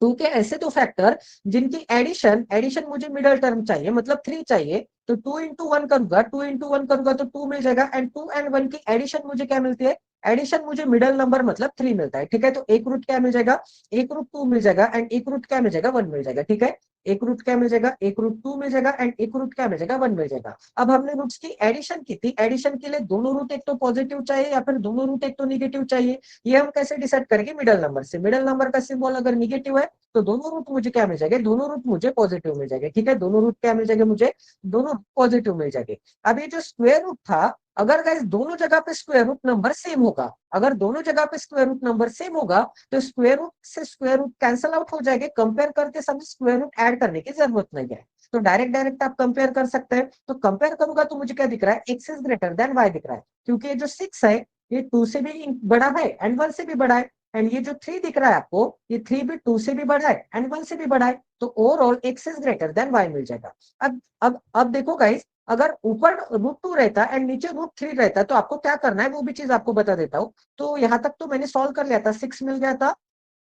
A: 2 के ऐसे दो फैक्टर जिनकी एडिशन एडिशन मुझे मिडल टर्म चाहिए, मतलब 3 चाहिए, तो 2 इंटू वन करूंगा, 2 इंटू वन करूंगा तो 2 मिल जाएगा, एंड 2 एंड 1 की एडिशन मुझे क्या मिलती है, एडिशन मुझे मिडल नंबर मतलब 3 मिलता है, ठीक है। तो एक रूट क्या मिल जाएगा, एक रूट 2 मिल जाएगा, एंड एक रूट क्या मिल जाएगा, 1 मिल जाएगा, ठीक है। एक रूट क्या मिल जाएगा, एक रूट 2 मिल जाएगा, एंड एक रूट क्या मिल जाएगा, 1 मिल जाएगा। अब हमने रूट्स की एडिशन की थी, एडिशन के लिए दोनों रूट एक तो पॉजिटिव चाहिए या फिर दोनों रूट एक तो निगेटिव चाहिए। ये हम कैसे डिसाइड करेंगे, मिडल नंबर से। मिडल नंबर का सिंबल अगर निगेटिव है तो दोनों रूट मुझे क्या मिल जाएंगे, दोनों रूट मुझे पॉजिटिव मिल जाएंगे, ठीक है। दोनों रूट क्या मिल जाएंगे मुझे, दोनों पॉजिटिव मिल जाएंगे। अब ये जो स्क्वायर रूट था, अगर गाइस दोनों जगह पे स्क्वायर रूट नंबर सेम होगा, अगर दोनों जगह पे स्क्वायर रूट नंबर सेम होगा तो स्क्वायर रूट से स्क्वायर रूट कैंसल आउट हो जाएंगे, कंपेयर करते समय स्क्वायर रूट ऐड करने की जरूरत नहीं है। तो डायरेक्ट डायरेक्ट आप कंपेयर कर सकते हैं। तो कंपेयर करूंगा तो मुझे क्या दिख रहा है, x is greater than y दिख रहा है, क्योंकि ये जो 6 है ये 2 से भी बड़ा है एंड 1 से भी बड़ा है, एंड ये जो 3 दिख रहा है आपको, ये 3 भी 2 से भी बड़ा है एंड 1 से भी बड़ा है, तो overall X is greater than Y मिल जाएगा। अब देखो गाइस, अगर ऊपर √2 रहता एंड नीचे √3 रहता तो आपको क्या करना है वो भी चीज आपको बता देता हूँ। तो यहाँ तक तो मैंने सॉल्व कर लिया था, 6 मिल गया था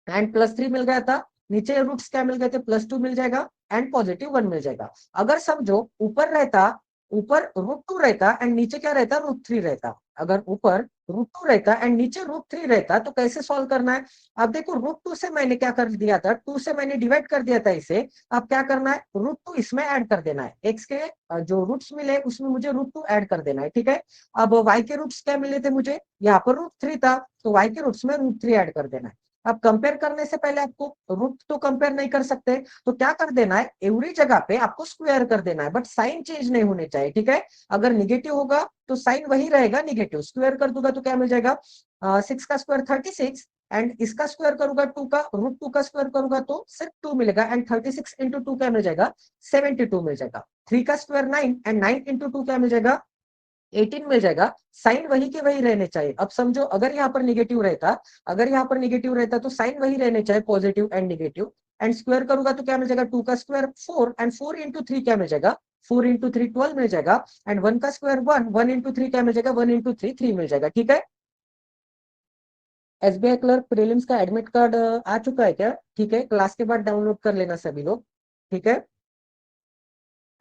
A: एंड +3 मिल गया था, नीचे रूट्स क्या मिल गए थे, +2 मिल जाएगा एंड +1 मिल जाएगा। अगर समझो ऊपर रहता, ऊपर √2 रहता एंड नीचे क्या रहता, √3 रहता, अगर ऊपर √2 रहता एंड नीचे √3 रहता तो कैसे सॉल्व करना है। अब देखो √2 से मैंने क्या कर दिया था, 2 से मैंने डिवाइड कर दिया था इसे। अब क्या करना है, √2 इसमें ऐड कर देना है, एक्स के जो रूट्स मिले उसमें मुझे √2 ऐड कर देना है, ठीक है। अब वाई के रूट्स क्या मिले थे मुझे, यहाँ पर √3 था, तो वाई के रूट्स में √3 ऐड कर देना है। अब कंपेयर करने से पहले आपको रूट तो कंपेयर नहीं कर सकते, तो क्या कर देना है, एवरी जगह पे आपको स्क्वायर कर देना है, बट साइन चेंज नहीं होने चाहिए, ठीक है। अगर निगेटिव होगा तो साइन वही रहेगा निगेटिव, स्क्वायर कर दूंगा तो क्या मिल जाएगा, 6 का स्क्वायर 36, एंड इसका स्क्वायर करूंगा 2 का, √2 का स्क्वायर करूंगा तो सिर्फ 2 मिलेगा, एंड 36 इंटू 2 क्या मिल जाएगा, 72 मिल जाएगा। 3 का स्क्वायर 9 एंड 9 इंटू 2 क्या मिल जाएगा, 18 मिल जाएगा। साइन वही के वही रहने चाहिए। अब समझो अगर यहाँ पर निगेटिव रहता, अगर यहाँ पर निगेटिव रहता तो साइन वही रहने चाहिए, positive and negative, and square करूंगा तो क्या मिल जाएगा, 2 का स्क्वायर 4 एंड 4 इंटू 3 क्या मिल जाएगा, 4 इंटू 3 12 मिल जाएगा, एंड 1 का स्क्वायर 1, 1 इंटू 3 क्या मिल जाएगा, 1 इंटू 3 3 मिल जाएगा, ठीक है। एसबीआई क्लर्क प्रीलिम्स का एडमिट कार्ड आ चुका है क्या, ठीक है, क्लास के बाद डाउनलोड कर लेना सभी लोग, ठीक है।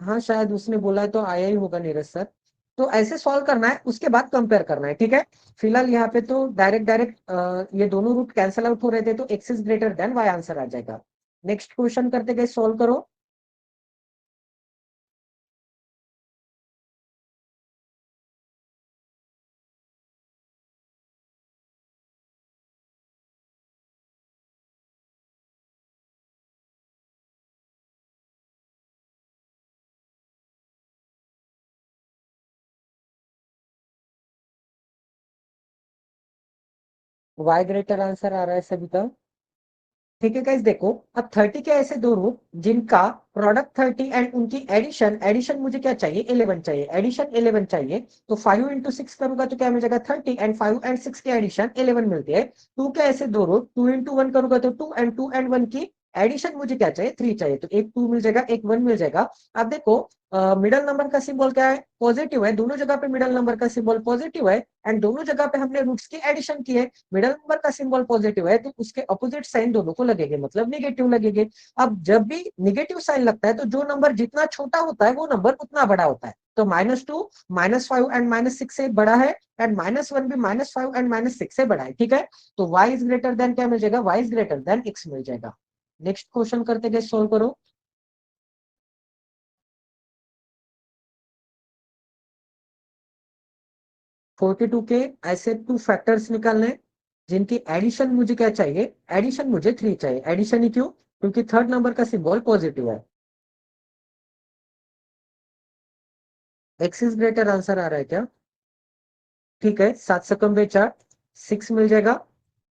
A: हाँ शायद उसने बोला है तो आया ही होगा नीरज सर। तो ऐसे सॉल्व करना है, उसके बाद कंपेयर करना है, ठीक है। फिलहाल यहाँ पे तो डायरेक्ट डायरेक्ट ये दोनों रूट कैंसिल आउट हो रहे थे तो X is greater than Y answer आ जाएगा। नेक्स्ट क्वेश्चन करते गए, सॉल्व करो। वाई ग्रेटर आंसर आ रहा है सभी का, ठीक है गाइस। देखो अब 30 के ऐसे दो रूट जिनका प्रोडक्ट 30 एंड उनकी एडिशन, एडिशन मुझे क्या चाहिए, 11 चाहिए, एडिशन 11 चाहिए, तो 5 इंटू 6 करूंगा तो क्या मिल जाएगा 30, एंड 5 एंड 6 की एडिशन 11 मिलती है। 2 के ऐसे दो रूट, 2 इंटू 1 करूंगा तो 2, एंड 2 एंड 1 की एडिशन मुझे क्या चाहिए, 3 चाहिए, तो एक 2 मिल जाएगा, एक 1 मिल जाएगा। अब देखो मिडल नंबर का सिंबल क्या है, पॉजिटिव है, दोनों जगह पे मिडल नंबर का सिंबल पॉजिटिव है, एंड दोनों जगह पे हमने रूट्स की एडिशन की है। मिडल नंबर का सिंबल पॉजिटिव है तो उसके अपोजिट साइन दोनों को लगेंगे, मतलब निगेटिव लगेंगे। अब जब भी निगेटिव साइन लगता है तो जो नंबर जितना छोटा होता है वो नंबर उतना बड़ा होता है। तो -2 -5 एंड -6 से बड़ा है, एंड -1 भी -5 एंड -6 से बड़ा है, ठीक है। तो y इज ग्रेटर देन क्या मिल जाएगा, y is greater then x मिल जाएगा। नेक्स्ट क्वेश्चन करते गए, सोल्व करो। 42 के ऐसे टू फैक्टर्स निकालने हैं, जिनकी एडिशन मुझे क्या चाहिए, एडिशन मुझे 3 चाहिए। एडिशन ही क्यों, क्योंकि थर्ड नंबर का सिंबल पॉजिटिव है। एक्स इज ग्रेटर आंसर आ रहा है क्या, ठीक है। 7 से कम 4, 6 मिल जाएगा,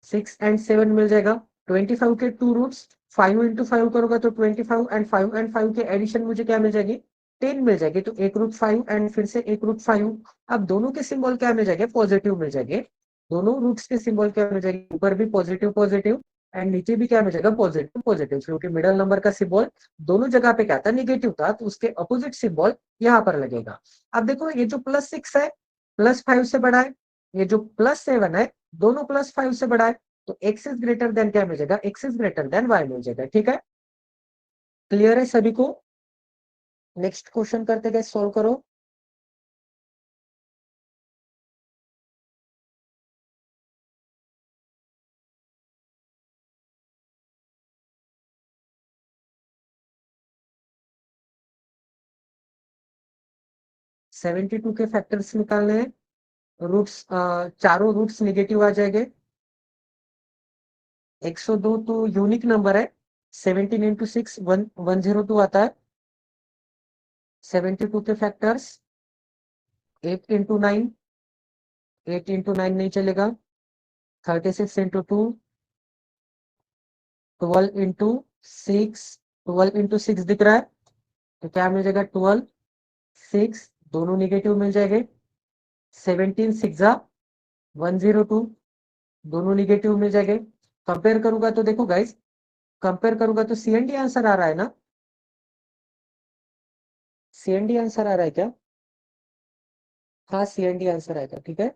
A: 6 एंड 7 मिल जाएगा। 25 के टू रूट्स, 5 इंटू 5 करूंगा तो 25, एंड 5 एंड 5 के एडिशन मुझे क्या मिल जाएगी, 10 मिल जाएगी, तो एक रूट 5 एंड फिर से एक रूट 5। अब दोनों के सिंबल क्या मिल जाएंगे, पॉजिटिव मिल जाएंगे। दोनों रूट्स के सिंबल क्या हो जाएगा, ऊपर भी पॉजिटिव पॉजिटिव एंड नीचे भी क्या हो जाएगा, पॉजिटिव पॉजिटिव, क्योंकि मिडल नंबर का सिंबल दोनों जगह पे क्या था, निगेटिव था, तो उसके अपोजिट सिंबल यहाँ पर लगेगा। अब देखो ये जो +6 है +5 से बड़ा है, ये जो +7 है दोनों +5 से बड़ा है, तो एक्स इज ग्रेटर देन क्या मिल जाएगा, X is greater than Y मिल जाएगा। ठीक है, क्लियर है सभी को। नेक्स्ट क्वेश्चन करते गए, सॉल्व करो। (72) के फैक्टर्स निकालने हैं, रूट्स चारों रूट्स निगेटिव आ जाएंगे। 102 तो यूनिक नंबर है, 17 इंटू 6 102 आता है। 72 के फैक्टर्स 8 इंटू 9, 8 इंटू 9 नहीं चलेगा, 36 इंटू 2, 12 इंटू 6, 12 इंटू 6 दिख रहा है, तो क्या मिल जाएगा, 12 6 दोनों निगेटिव मिल जाएंगे। 17 6 102 दोनों निगेटिव मिल जाएंगे। कंपेयर करूंगा तो देखो गाइस, कंपेयर करूंगा तो सीएनडी आंसर आ रहा है ना, सीएनडी आंसर आ रहा है क्या, हाँ सीएनडी आंसर आएगा। ठीक है,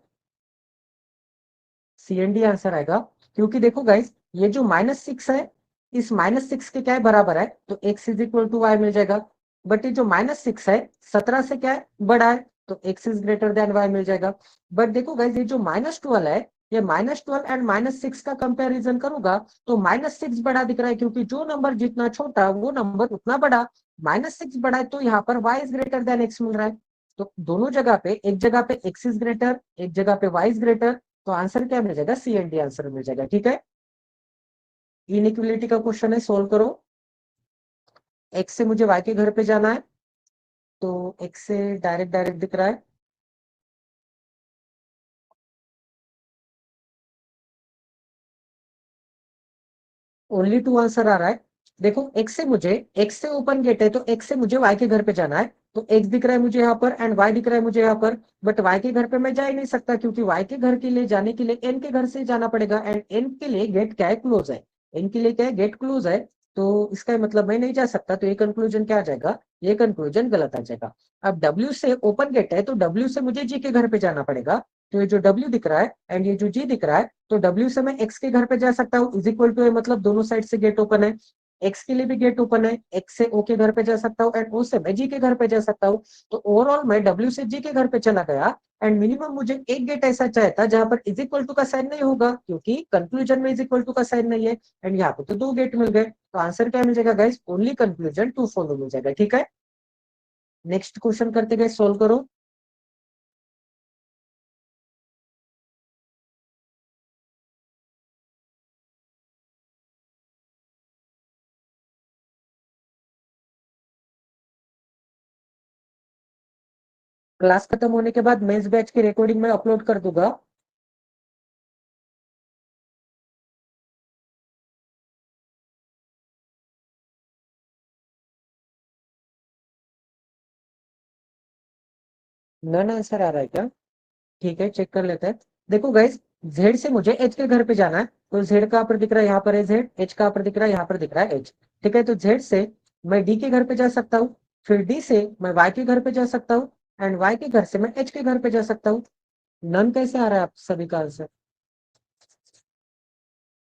A: सीएनडी आंसर आएगा, क्योंकि देखो गाइस ये जो -6 है, इस -6 के क्या है, बराबर है, तो X is equal to Y मिल जाएगा। बट ये जो -6 है 17 से क्या है, बड़ा है, तो X is greater than Y मिल जाएगा। बट देखो गाइस ये जो -12 है, ये -12 एंड -6 का कंपैरिजन करूंगा तो -6 बड़ा दिख रहा है, क्योंकि जो नंबर जितना छोटा वो नंबर उतना बड़ा। -6 बड़ा है, तो यहाँ पर Y is greater than X मिल रहा है। तो दोनों जगह पे, एक जगह पे एक्स इज ग्रेटर, एक जगह पे वाई इज ग्रेटर, तो आंसर क्या मिल जाएगा, सी एंड डी आंसर मिल जाएगा। ठीक है, इनइक्वलिटी का क्वेश्चन है, सोल्व करो। एक्स से मुझे वाई के घर पे जाना है, तो एक्स से डायरेक्ट डायरेक्ट दिख रहा है। ओनली टू आंसर आ रहा है। देखो एक्स से ओपन गेट है, तो एक्स से मुझे वाई के घर पे जाना है, तो एक्स दिख रहा है मुझे यहाँ पर एंड वाई दिख रहा है मुझे यहाँ पर। बट वाई के घर पे मैं जा ही नहीं सकता, क्योंकि वाई के घर के लिए जाने के लिए एन के घर से जाना पड़ेगा, एंड एन के लिए गेट क्या है, क्लोज है। एन के लिए क्या है, गेट क्लोज है, तो इसका मतलब मैं नहीं जा सकता, तो ये कंक्लूजन क्या आ जाएगा, ये कंक्लूजन गलत आ जाएगा। अब डब्ल्यू से ओपन गेट है, तो डब्ल्यू से मुझे जी के घर पे जाना पड़ेगा, तो ये जो डब्ल्यू दिख रहा है एंड ये जो जी दिख रहा है, तो डब्ल्यू से मैं एक्स के घर पे जा सकता हूँ, इज इक्वल टू, मतलब दोनों साइड से गेट ओपन है। एक्स के लिए भी गेट ओपन है, एक्स से ओ के घर पे जा सकता हूँ एंड ओ से मैं जी के घर पे जा सकता हूँ। तो ओवरऑल मैं डब्ल्यू से जी के घर पे चला गया, एंड मिनिमम मुझे एक गेट ऐसा चाहिए था जहां पर इज इक्वल टू का साइन नहीं होगा, क्योंकि कंक्लूजन में इज इक्वल टू का साइन नहीं है, एंड यहाँ पे तो दो गेट मिल गए, तो आंसर क्या मिल जाएगा guys, only conclusion two follow मिल जाएगा। ठीक है, नेक्स्ट क्वेश्चन करते गए, सोल्व करो। क्लास खत्म होने के बाद मेंस बैच की रिकॉर्डिंग में अपलोड कर दूंगा। नन आंसर आ रहा है क्या, ठीक है चेक कर लेते हैं। देखो गाइस, जेड से मुझे एच के घर पे जाना है, तो जेड कहाँ पर दिख रहा है, यहाँ पर है जेड, एच कहाँ पर दिख रहा है, यहाँ पर दिख रहा है एच। ठीक है, तो जेड से मैं डी के घर पे जा सकता हूँ, फिर डी से मैं वाई के घर पे जा सकता हूँ, एंड वाई के घर से मैं एच के घर पे जा सकता हूँ। नन कैसे आ रहा है आप सभी का आंसर,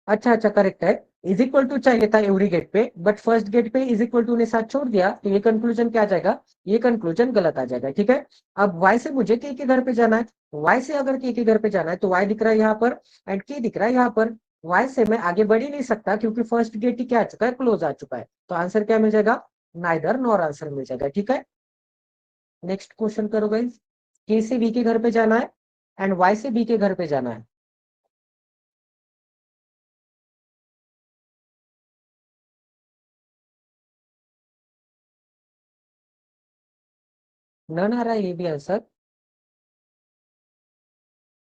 A: अच्छा अच्छा करेक्ट है। इज इक्वल टू चाहिए था एवरी गेट पे, बट फर्स्ट गेट पे इज इक्वल टू ने साथ छोड़ दिया, तो ये कंक्लूजन क्या आ जाएगा, ये कंक्लूजन गलत आ जाएगा। ठीक है, अब वाई से मुझे के घर पे जाना है, वाई से अगर के घर पे जाना है तो वाई दिख रहा है यहाँ पर एंड के दिख रहा है यहाँ पर। वाई से मैं आगे बढ़ ही नहीं सकता, क्योंकि फर्स्ट गेट ही क्या आ चुका है, क्लोज आ चुका है, तो आंसर क्या मिल जाएगा, नाइदर नॉर आंसर मिल जाएगा। ठीक है, नेक्स्ट क्वेश्चन करो गाइस। के से बी के घर पे जाना है एंड वाई से बी के घर पे जाना है। नन आ रहा है ये भी आंसर।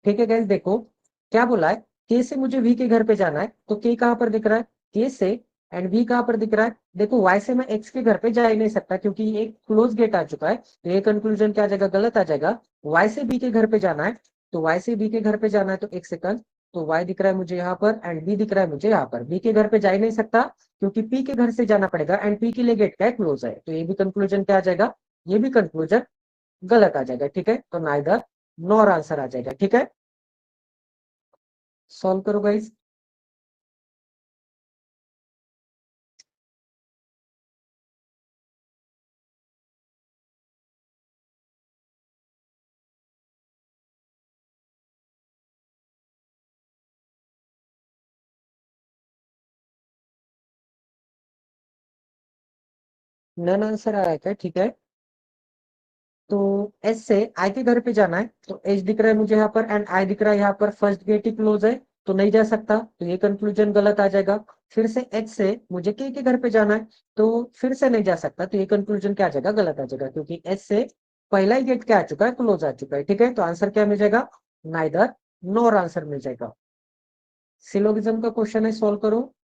A: ठीक है गाइस, देखो क्या बोला है, के से मुझे वी के घर पे जाना है, तो के कहां पर दिख रहा है, के से, एंड वी कहां पर दिख रहा है, देखो वाई से मैं एक्स के घर पे जा ही नहीं सकता, क्योंकि ये क्लोज गेट आ चुका है, तो ये कंक्लूजन क्या आ जाएगा, गलत आ जाएगा। वाई से बी के घर पे जाना है, तो y से b के घर पे जाना है तो एक सेकंड, तो y दिख रहा है मुझे यहाँ पर एंड b दिख रहा है मुझे यहाँ पर। b के घर पे जा ही नहीं सकता क्योंकि p के घर से जाना पड़ेगा एंड p के लिए गेट क्या है, क्लोज है। तो ये भी कंक्लूजन क्या आ जाएगा, ये भी कंक्लूजन गलत आ जाएगा। ठीक है, तो नाइदर नॉर आंसर आ जाएगा। ठीक है, सॉल्व करो गाइस। नन आंसर आया क्या? ठीक है, तो एस से आई के घर पे जाना है तो एच दिख रहा है मुझे यहाँ पर एंड आई दिख रहा है यहाँ पर, फर्स्ट गेट ही क्लोज है तो नहीं जा सकता, तो ये कंक्लूजन गलत आ जाएगा। फिर से एच से मुझे के घर पे जाना है तो फिर से नहीं जा सकता, तो ये कंक्लूजन क्या आ जाएगा, गलत आ जाएगा, क्योंकि एच से पहला ही गेट क्या आ चुका है, क्लोज आ चुका है। ठीक है, तो आंसर क्या मिल जाएगा, नाइदर नॉर आंसर मिल जाएगा। सिलोगिज्म का क्वेश्चन है, सॉल्व करो।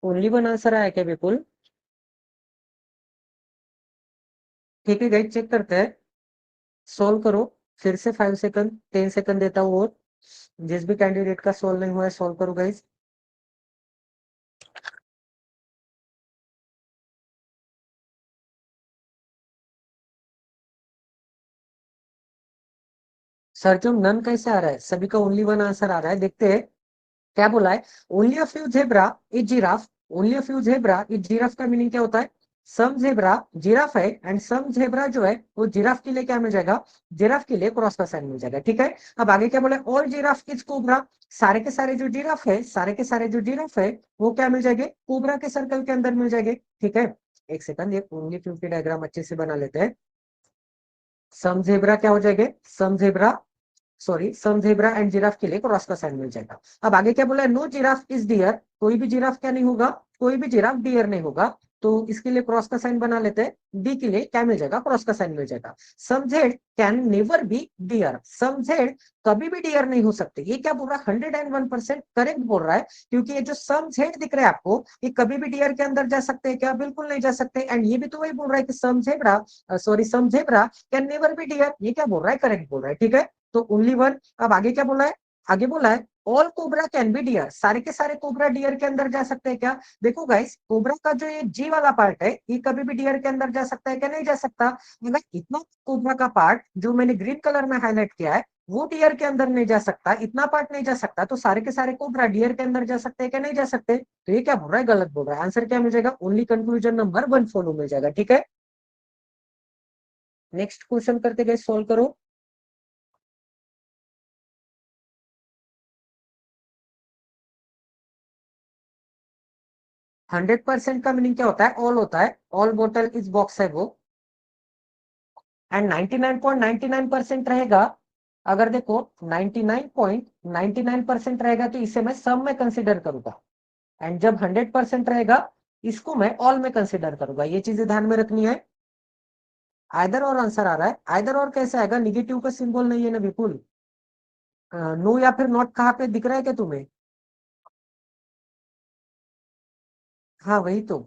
A: ओनली वन आंसर आया क्या? बिल्कुल ठीक है गाइस, चेक करते हैं, सॉल्व करो। फिर से 5 सेकंड 10 सेकंड देता हूँ और जिस भी कैंडिडेट का सॉल्व नहीं हुआ है सॉल्व करो गाइस। सर जो नन कैसे आ रहा है, सभी का ओनली वन आंसर आ रहा है, देखते हैं क्या बोला है। Only a few zebra is giraffe, only a few zebra is giraffe का मीनिंग क्या होता है, सम जेब्रा जिराफ है एंड सम जेब्रा जो है वो जिराफ के लिए क्या मिल जाएगा, जिराफ के लिए क्रॉस का साइन मिल जाएगा। ठीक है, अब आगे क्या बोला है, ऑल जिराफ इज कोबरा, सारे के सारे जो जिराफ है, सारे के सारे जो जिराफ है वो क्या मिल जाएंगे, कोबरा के सर्कल के अंदर मिल जाएंगे। ठीक है, एक सेकंड, ये ओनली फ्यू की डायग्राम अच्छे से बना लेते हैं। सम जेब्रा क्या हो जाएंगे, some zebra, sorry some zebra and giraffe के लिए क्रॉस का साइन मिल जाएगा। अब आगे क्या बोला है, नो जिराफ इज डियर, कोई भी जिराफ क्या नहीं होगा, कोई भी जिराफ डियर नहीं होगा, तो इसके लिए क्रॉस का साइन बना लेते हैं। डी के लिए क्या मिल जाएगा, क्रॉस का साइन मिल जाएगा। Some Z can never be deer, some Z कभी भी डियर नहीं हो सकते, ये क्या बोल रहा है, 101% करेक्ट बोल रहा है, क्योंकि ये जो सम जेड दिख रहा है आपको, ये कभी भी डियर के अंदर जा सकते हैं क्या, बिल्कुल नहीं जा सकते। एंड ये भी तो वही बोल रहा है कि some zebra, sorry some zebra can never be deer, ये क्या बोल रहा है, करेक्ट बोल रहा है। ठीक है, तो ओनली वन। अब आगे क्या बोला है, आगे बोला है all cobra can be deer, सारे के सारे कोबरा डियर के अंदर जा सकते हैं क्या। देखो गाइस, कोबरा का जो ये जी वाला पार्ट है ये कभी भी डियर के अंदर जा सकता है क्या, नहीं जा सकता। अगर इतना कोबरा का पार्ट जो मैंने ग्रीन कलर में हाईलाइट किया है वो डियर के अंदर नहीं जा सकता, इतना पार्ट नहीं जा सकता, तो सारे के सारे कोबरा डियर के अंदर जा सकते हैं क्या, नहीं जा सकते। तो ये क्या बोल रहा है, गलत बोल रहा है। आंसर क्या मिल जाएगा, ओनली कंक्लूजन नंबर 1 फॉलो मिल जाएगा। ठीक है, नेक्स्ट क्वेश्चन करते गए, सोल्व करो। 100% का मीनिंग क्या होता है, ऑल होता है, ऑल बोतल इज बॉक्स है वो। एंड 99.99% रहेगा, अगर देखो 99.99% रहेगा तो इसे मैं सम में कंसिडर करूंगा, एंड जब 100% रहेगा इसको मैं ऑल में कंसिडर करूंगा, ये चीजें ध्यान में रखनी है। आइदर और आंसर आ रहा है, आइदर और कैसे आएगा, निगेटिव का सिंबल नहीं है ना बिल्कुल। नो या फिर नॉट कहाँ पे दिख रहा है क्या तुम्हें, हाँ वही तो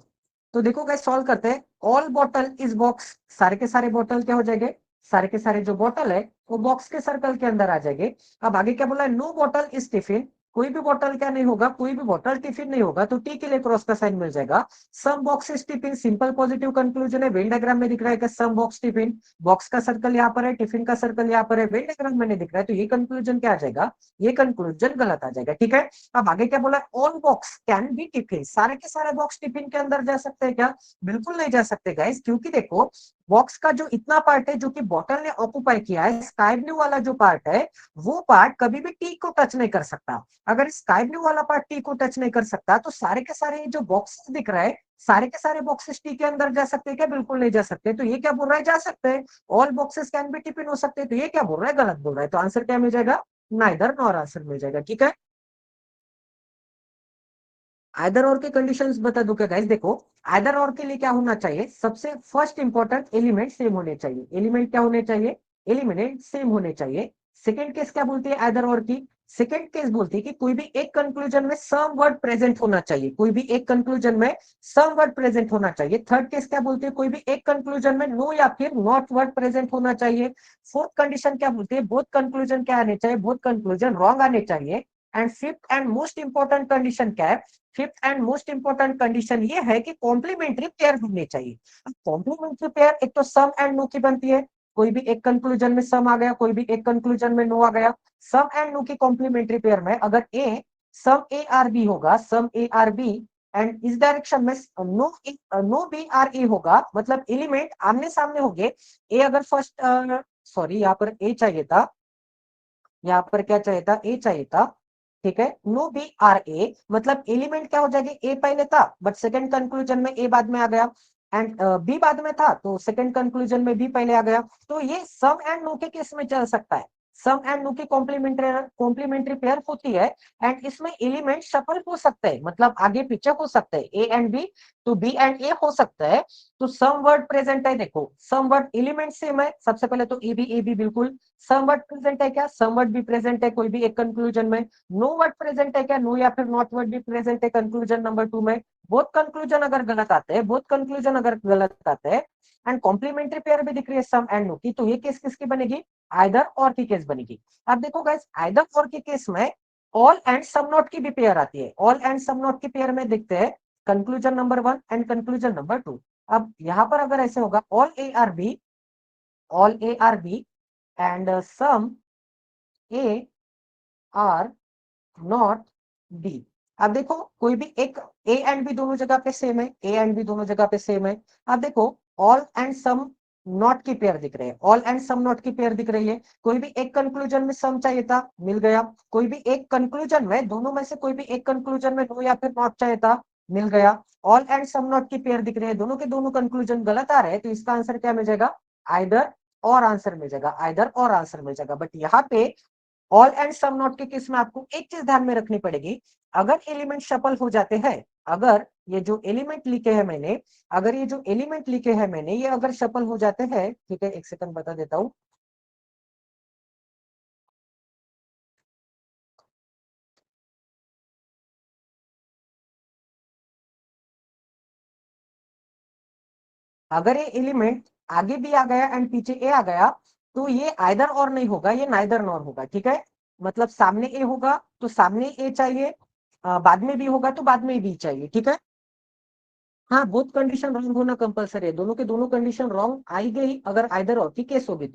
A: देखो गाइस, सॉल्व करते हैं। ऑल बॉटल इज बॉक्स, सारे के सारे बॉटल क्या हो जाएंगे, सारे के सारे जो बॉटल है वो बॉक्स के सर्कल के अंदर आ जाएंगे। अब आगे क्या बोला है, नो बॉटल इज टिफिन, कोई भी बॉटल क्या नहीं होगा, कोई भी बॉटल टिफिन नहीं होगा, तो टी के लिए क्रॉस का साइन मिल जाएगा। Some box is tiffin, simple positive conclusion है, वेन डायग्राम में दिख रहा है कि सम बॉक्स टिफिन, बॉक्स का सर्कल यहाँ पर है, टिफिन का सर्कल यहाँ पर है, वेन डायग्राम में नहीं दिख रहा है, तो ये कंक्लूजन क्या आ जाएगा, ये कंक्लूजन गलत आ जाएगा। ठीक है, अब आगे क्या बोला, all box can be tiffin, सारे के सारे बॉक्स टिफिन के अंदर जा सकते हैं क्या, बिल्कुल नहीं जा सकते गाइस, क्योंकि देखो बॉक्स का जो इतना पार्ट है जो कि बॉटल ने ऑक्यूपाई किया है, स्काई ब्लू वाला जो पार्ट है वो पार्ट कभी भी टी को टच नहीं कर सकता। अगर स्काई ब्लू वाला पार्ट टी को टच नहीं कर सकता तो सारे के सारे जो बॉक्सेस दिख रहा है, सारे के सारे बॉक्सेस टी के अंदर जा सकते हैं क्या, बिल्कुल नहीं जा सकते। तो ये क्या बोल रहा है, जा सकते हैं, all boxes can be tiffin हो सकते हैं, तो ये क्या बोल रहा है, गलत बोल रहा है। तो आंसर क्या मिल जाएगा, नाइदर नॉर आंसर मिल जाएगा। ठीक है, आइदर और के कंडीशंस बता दूं क्या गाइस? देखो, आइदर और के लिए क्या होना चाहिए, सबसे फर्स्ट इंपॉर्टेंट एलिमेंट सेम होने चाहिए। एलिमेंट क्या होने चाहिए? एलिमेंट सेम होने चाहिए। सेकंड केस क्या बोलती है आइदर और की? सेकंड केस बोलती है कि कोई भी एक कंक्लूजन में सम वर्ड प्रेजेंट होना चाहिए। कोई भी एक कंक्लूजन में सम वर्ड प्रेजेंट होना चाहिए। थर्ड केस क्या बोलती है? कोई भी एक कंक्लूजन में नो या फिर नॉट वर्ड प्रेजेंट होना चाहिए। फोर्थ कंडीशन क्या बोलती है? बोथ कंक्लूजन क्या आने चाहिए? बोथ कंक्लूजन रॉन्ग आने चाहिए। And fifth and most important condition क्या है? Fifth and most important condition ये है कि कॉम्प्लीमेंट्री पेयर होने चाहिए। कॉम्प्लीमेंट्री पेयर एक तो सम एंड नो की बनती है। कोई भी एक कंक्लूजन में सम आ गया, कोई भी एक कंक्लूजन में नो आ गया। सम एंड नो की कॉम्प्लीमेंट्री पेयर में अगर ए सम ए आर बी होगा, सम ए आर बी, एंड इस डायरेक्शन में no no B R A होगा, मतलब एलिमेंट आमने सामने होंगे। ए अगर फर्स्ट, सॉरी यहाँ पर ए चाहिए था, यहाँ पर क्या चाहिए था? ए चाहिए था। ठीक है, नो बी आर ए मतलब एलिमेंट क्या हो जाएगी? ए पहले था बट सेकंड कंक्लूजन में ए बाद में आ गया, एंड बी बाद में था तो सेकंड कंक्लूजन में बी पहले आ गया। तो ये सम एंड नो के केस में चल सकता है। सम एंड नो की कॉम्प्लीमेंट्री पेयर होती है, एंड इसमें एलिमेंट शफल हो सकते हैं, मतलब आगे पीछे हो सकते हैं। ए एंड बी तो बी एंड ए हो सकता है। तो सम वर्ड प्रेजेंट है, देखो सम वर्ड एलिमेंट सेम है। सबसे पहले तो ए बी बिल्कुल सम वर्ड प्रेजेंट है क्या? सम वर्ड भी प्रेजेंट है कोई भी एक कंक्लूजन में। नो वर्ड प्रेजेंट है क्या? नो या फिर नॉट वर्ड भी प्रेजेंट है कंक्लूजन नंबर 2 में। बोथ कंक्लूजन अगर गलत आते हैं, बोथ कंक्लूजन अगर गलत आते हैं, एंड कॉम्प्लीमेंट्री पेयर भी दिख रही है सम एंड नो की, तो ये केस किसकी बनेगी? आइदर और की केस बनेगी। अब देखो गाइस, आइदर और के केस में ऑल एंड सम नॉट की भी पेयर आती है। ऑल एंड सम नॉट की पेयर में देखते हैं conclusion number 1 and conclusion number 2। अब यहां पर अगर ऐसे होगा all A are B, all A are B and some A are not B. अब देखो कोई भी एक ए एंड बी दोनों जगह पे सेम है, ए एंड बी दोनों जगह पे सेम है। अब देखो ऑल एंड सम नॉट की पेयर दिख रहे हैं, ऑल एंड सम नॉट की पेयर दिख रही है। कोई भी एक कंक्लूजन में सम चाहिए था, मिल गया। कोई भी एक कंक्लूजन में, दोनों में से कोई भी एक कंक्लूजन में नो या फिर नॉट चाहिए था, मिल गया। ऑल एंड सम नॉट की पेयर दिख रही है, दोनों के दोनों कंक्लूजन गलत आ रहे हैं, तो इसका आंसर क्या मिल जाएगा? आइदर और आंसर मिल जाएगा, आइदर और आंसर मिल जाएगा। बट यहाँ पे ऑल एंड सम नॉट के केस में आपको एक चीज ध्यान में रखनी पड़ेगी। अगर एलिमेंट शफल हो जाते हैं, अगर ये जो एलिमेंट लिखे हैं मैंने, अगर ये जो एलिमेंट लिखे हैं मैंने, ये अगर शफल हो जाते हैं, ठीक है एक सेकंड बता देता हूं। अगर ये एलिमेंट आगे भी आ गया एंड पीछे ए आ गया, तो ये आइदर और नहीं होगा, ये नाइदर नॉर होगा। ठीक है, मतलब सामने ए होगा तो सामने ए चाहिए, बाद में भी होगा तो बाद में बी चाहिए। ठीक है, हाँ बोथ कंडीशन रॉन्ग होना कंपलसरी है, दोनों के दोनों कंडीशन रॉन्ग आई गई अगर आइदर और की केस होगी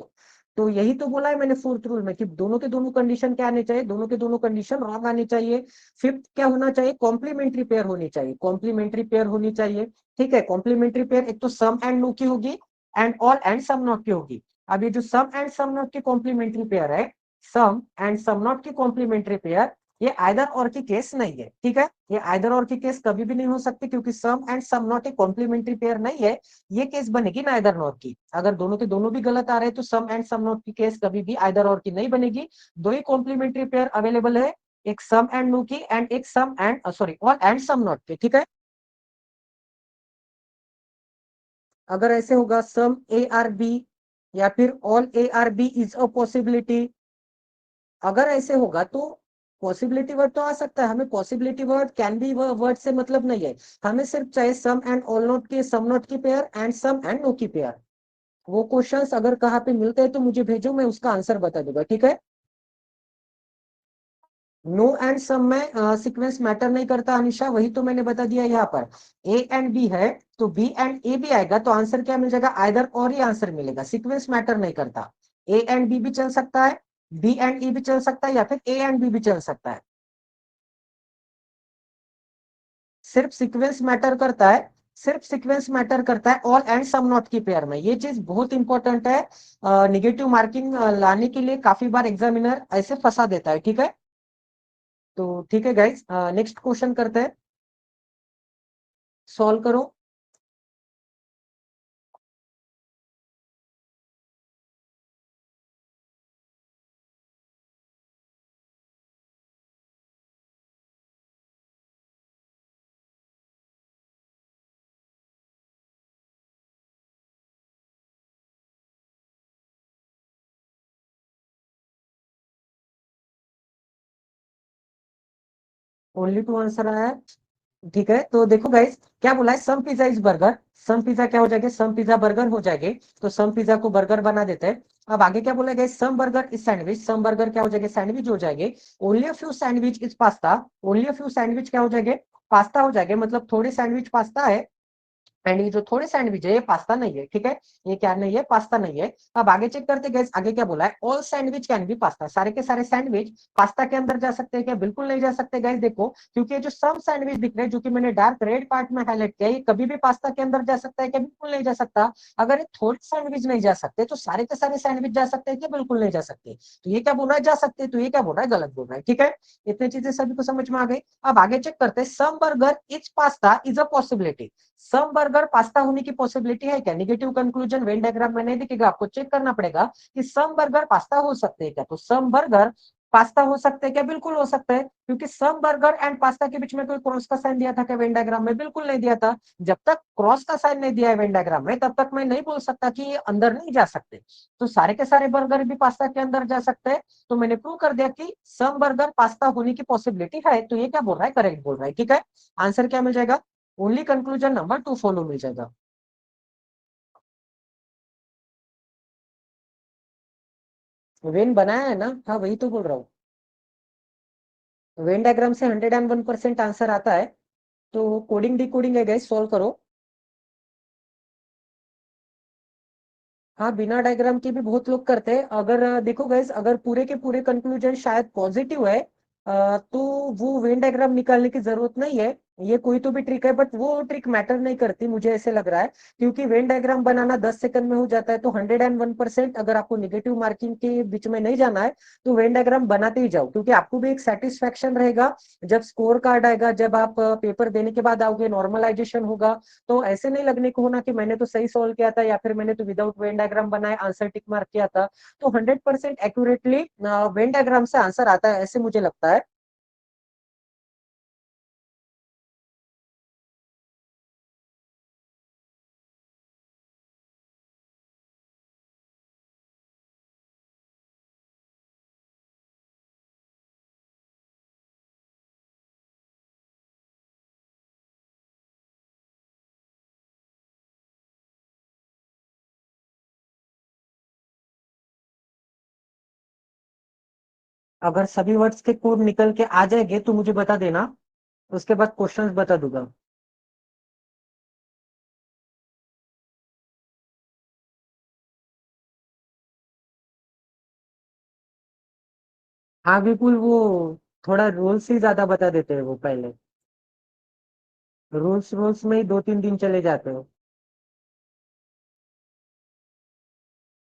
A: तो यही तो बोला है मैंने फोर्थ रूल में कि दोनों के दोनों कंडीशन क्या आने चाहिए? दोनों के दोनों कंडीशन रॉन्ग आनी चाहिए। फिफ्थ क्या होना चाहिए? कॉम्प्लीमेंट्री पेयर होनी चाहिए, कॉम्प्लीमेंट्री पेयर होनी चाहिए। ठीक है, कॉम्प्लीमेंट्री पेयर एक तो सम एंड नो की होगी, and all and some not की होगी। अब ये जो सम एंड सम नॉट की कॉम्प्लीमेंट्री पेयर है, सम एंड सम नॉट की कॉम्प्लीमेंट्री पेयर, ये आइदर और की केस नहीं है। ठीक है, ये आइदर और की केस कभी भी नहीं हो सकती, क्योंकि सम एंड सम नॉट एक कॉम्प्लीमेंट्री पेयर नहीं है। ये केस बनेगी नाइदर नॉर की। अगर दोनों के दोनों भी गलत आ रहे हैं तो सम एंड सम नॉट की केस कभी भी आइदर और की नहीं बनेगी। दो ही कॉम्प्लीमेंट्री पेयर अवेलेबल है, एक सम एंड नो की एंड एक some and sorry all and some not की। ठीक है, अगर ऐसे होगा सम ए आर बी या फिर all A are B is a possibility, अगर ऐसे होगा तो पॉसिबिलिटी वर्ड तो आ सकता है। हमें possibility word can be word से मतलब नहीं है, हमें सिर्फ चाहिए सम एंड ऑल नोट की, सम नोट की pair and some and no की पेयर। वो क्वेश्चंस अगर कहाँ पे मिलते हैं तो मुझे भेजो, मैं उसका आंसर बता दूंगा। ठीक है, नो एंड सम में सीक्वेंस मैटर नहीं करता अनिशा, वही तो मैंने बता दिया। यहाँ पर ए एंड बी है तो बी एंड ए भी आएगा, तो आंसर क्या मिल जाएगा? आइदर और ही आंसर मिलेगा, सीक्वेंस मैटर नहीं करता। ए एंड बी भी चल सकता है, बी एंड ई भी चल सकता है, या फिर ए एंड बी भी चल सकता है। सिर्फ सीक्वेंस मैटर करता है, सिर्फ सीक्वेंस मैटर करता है ऑल एंड सम नॉट की पेयर में। ये चीज बहुत इंपॉर्टेंट है, निगेटिव मार्किंग लाने के लिए काफी बार एग्जामिनर ऐसे फंसा देता है। ठीक है, तो ठीक है गाइस, नेक्स्ट क्वेश्चन करते हैं, सॉल्व करो। ओनली टू आंसर आया है। ठीक है, तो देखो गाइस क्या बोला है, some pizza is burger. Some pizza क्या हो जाएगा, सम पिज्जा बर्गर हो जाएंगे। तो सम पिज्जा को बर्गर बना देते हैं। अब आगे क्या बोला गया, some burger is sandwich. Some burger क्या हो जाएगा, सैंडविच हो जाएंगे। Only a few sandwich is pasta. Only a few sandwich क्या हो जाएंगे, पास्ता हो जाएंगे, मतलब थोड़े सैंडविच पास्ता है। एंड ये जो थोड़े सैंडविच है ये पास्ता नहीं है, ठीक है। ये क्या नहीं है, पास्ता नहीं है। अब आगे चेक करते गए, आगे क्या बोला है, all sandwich can be pasta. सारे के सारे सैंडविच पास्ता के अंदर जा सकते हैं क्या, बिल्कुल नहीं जा सकते गाइस। देखो क्योंकि ये जो सम सैंडविच दिख रहे हैं, जो कि मैंने डार्क रेड पार्ट में हाईलाइट किया, ये कभी भी पास्ता के अंदर जा सकता है क्या, बिल्कुल नहीं जा सकता। अगर ये थोड़े सैंडविच नहीं जा सकते तो सारे के सारे सैंडविच जा सकते हैं क्या, बिल्कुल नहीं जा सकते। तो ये क्या बोल रहा है, जा सकते, तो ये क्या बोल रहा है, गलत बोल रहा है, ठीक है। इतनी चीजें सभी को समझ में आ गई। अब आगे चेक करते हैं, some burger is pasta is a possibility. Some burger pasta होने की पॉसिबिलिटी है क्या, निगेटिव कंक्लूजन वेन डायग्राम में नहीं दिखेगा, आपको चेक करना पड़ेगा कि सम बर्गर पास्ता हो सकते हैं क्या। तो सम बर्गर पास्ता हो सकते हैं क्या, बिल्कुल हो सकते हैं, क्योंकि सम बर्गर एंड पास्ता के बीच में कोई क्रॉस का साइन दिया था क्या वेन डायग्राम में, बिल्कुल नहीं दिया था। जब तक क्रॉस का साइन नहीं दिया है वेन डायग्राम में, तब तक मैं नहीं बोल सकता कि ये अंदर नहीं जा सकते। तो सारे के सारे बर्गर भी पास्ता के अंदर जा सकते हैं। तो मैंने प्रूव कर दिया कि सम बर्गर पास्ता होने की पॉसिबिलिटी है। तो ये क्या बोल रहा है, करेक्ट बोल रहा है, ठीक है। आंसर क्या मिल जाएगा, ओनली कंक्लूजन नंबर 2 फॉलो मिल जाएगा। वेन बनाया है ना, हाँ वही तो बोल रहा हूँ। वेन डायग्राम से 101% आंसर आता है। तो कोडिंग डिकोडिंग है गाइस, सॉल्व करो। हाँ बिना डायग्राम के भी बहुत लोग करते हैं। अगर देखो गाइस, अगर पूरे के पूरे कंक्लूजन शायद पॉजिटिव है, तो वो वेन डायग्राम निकालने की जरूरत नहीं है। ये कोई तो भी ट्रिक है, बट वो ट्रिक मैटर नहीं करती, मुझे ऐसे लग रहा है। क्योंकि वेन डायग्राम बनाना 10 सेकंड में हो जाता है। तो 101%, अगर आपको निगेटिव मार्किंग के बीच में नहीं जाना है, तो वेन डायग्राम बनाते ही जाओ, क्योंकि आपको भी एक सेटिस्फेक्शन रहेगा। जब स्कोर कार्ड आएगा, जब आप पेपर देने के बाद आओगे, नॉर्मलाइजेशन होगा, तो ऐसे नहीं लगने को होना कि मैंने तो सही सॉल्व किया था, या फिर मैंने तो विदाउट वेन डायग्राम बनाए आंसर टिक मार्क किया था। तो 100% एक्यूरेटली वेन डायग्राम से आंसर आता है, ऐसे मुझे लगता है। अगर सभी वर्ड्स के कोड निकल के आ जाएंगे तो मुझे बता देना, उसके बाद क्वेश्चंस बता दूंगा। हाँ विपुल, वो थोड़ा रूल्स ही ज्यादा बता देते हैं वो पहले। रूल्स रूल्स में ही 2-3 दिन चले जाते हैं।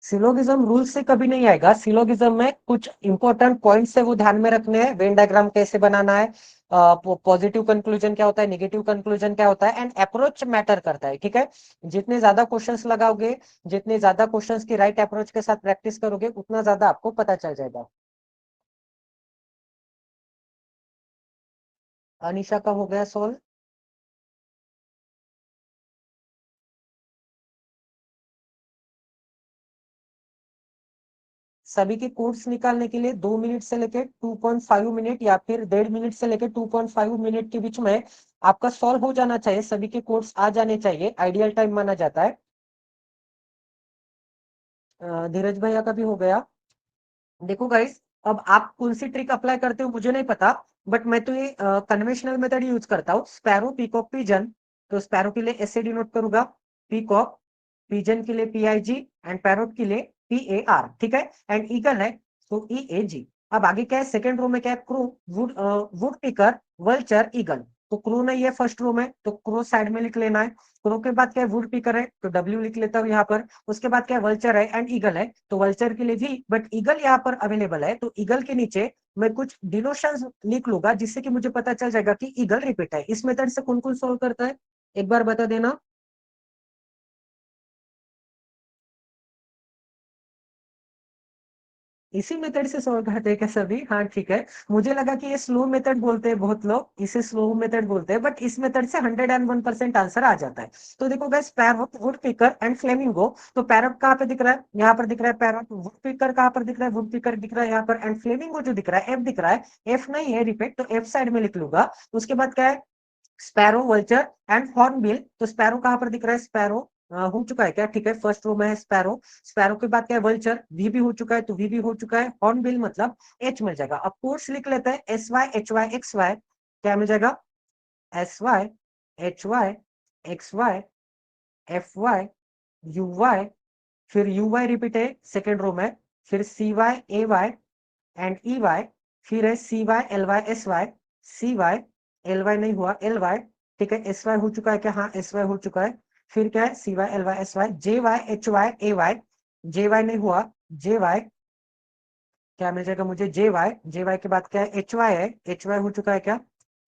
A: सिलोगिज्म रूल से कभी नहीं आएगा। सिलोगिज्म में कुछ इंपॉर्टेंट पॉइंट्स है, वो ध्यान में रखने हैं। वेन डायग्राम कैसे बनाना है, पॉजिटिव कंक्लूजन क्या होता है, नेगेटिव कंक्लूजन क्या होता है, एंड अप्रोच मैटर करता है, ठीक है। जितने ज्यादा क्वेश्चंस लगाओगे, जितने ज्यादा क्वेश्चंस की राइट अप्रोच के साथ प्रैक्टिस करोगे, उतना ज्यादा आपको पता चल जाएगा। अनिशा का हो गया सोल्व। सभी के कोड्स निकालने के लिए 2 मिनट से लेके 2.5 मिनट, या फिर 1.5 मिनट से लेके 2.5 मिनट के बीच में आपका सॉल्व हो जाना चाहिए। सभी के कोड्स आ जाने चाहिए, आइडियल टाइम माना जाता है। धीरज भैया का भी हो गया। देखो गाइस, अब आप कौन सी ट्रिक अप्लाई करते हो मुझे नहीं पता, बट मैं तो ये कन्वेंशनल मेथड यूज करता हूँ, स्पैरो पीकॉक पिजन। तो स्पैरो के लिए एस डिनोट करूंगा, पीकॉक, पिजन के लिए PIG, एंड पैरोट के लिए PAR, ठीक है। एंड ईगल है तो EAG। अब आगे क्या है, सेकंड रो में क्या है, crew, would, would picker, vulture, eagle. तो क्रू नहीं है फर्स्ट रो में, तो क्रो साइड में लिख लेना है। क्रो के बाद क्या है, वुड पिकर है, तो W लिख लेता हूँ यहाँ पर। उसके बाद क्या है, वल्चर है एंड ईगल है, तो वल्चर के लिए भी, बट ईगल यहाँ पर अवेलेबल है, तो ईगल के नीचे मैं कुछ डिनोशंस लिख लूंगा, जिससे कि मुझे पता चल जाएगा कि ईगल रिपीट है। इस मेथड से कौन कौन सोल्व करता है, एक बार बता देना। इसी मेथड से सॉल्व करते हैं क्या सभी? हाँ ठीक है। मुझे लगा कि ये स्लो मेथड बोलते हैं बहुत लोग, इसे स्लो मेथड बोलते हैं, बट इस मेथड से 101% आंसर आ जाता है। तो देखो guys, parrot, woodpecker and flamingo. तो पैरॉट कहाँ पे दिख रहा है? यहाँ पर दिख रहा है पैरॉट। वुड पिकर कहाँ पर दिख रहा है? वुड पिकर दिख रहा है यहाँ पर। एंड फ्लेमिंगो जो दिख रहा है, एफ दिख रहा है। एफ नहीं है रिपीट, तो एफ साइड में लिख लूंगा। उसके बाद क्या है? Sparrow, vulture and hornbill. तो स्पैरो कहां पर दिख रहा है? स्पैरो हो चुका है क्या? ठीक है, फर्स्ट रो में है स्पैरो। स्पैरो के बाद क्या है? वल्चर। वी भी हो चुका है, तो वी भी हो चुका है। हॉर्नबिल मतलब एच मिल जाएगा। अब कोर्स लिख लेते हैं, S Y H Y X Y. क्या मिल जाएगा? S Y H Y X Y F Y U Y. फिर यू वाई रिपीट है सेकेंड रो में। फिर C Y A Y and E Y. फिर है C Y L Y S Y. C Y L Y नहीं हुआ, L Y. ठीक है, एस वाई हो चुका है क्या? हाँ, एस वाई हो चुका है। फिर क्या है? C Y L Y S Y. J Y H Y A Y. J Y नहीं हुआ, जे वाई। क्या मिल जाएगा मुझे? जे वाई। जे वाई के बाद क्या है? एच वाई है। एच वाई हो चुका है क्या?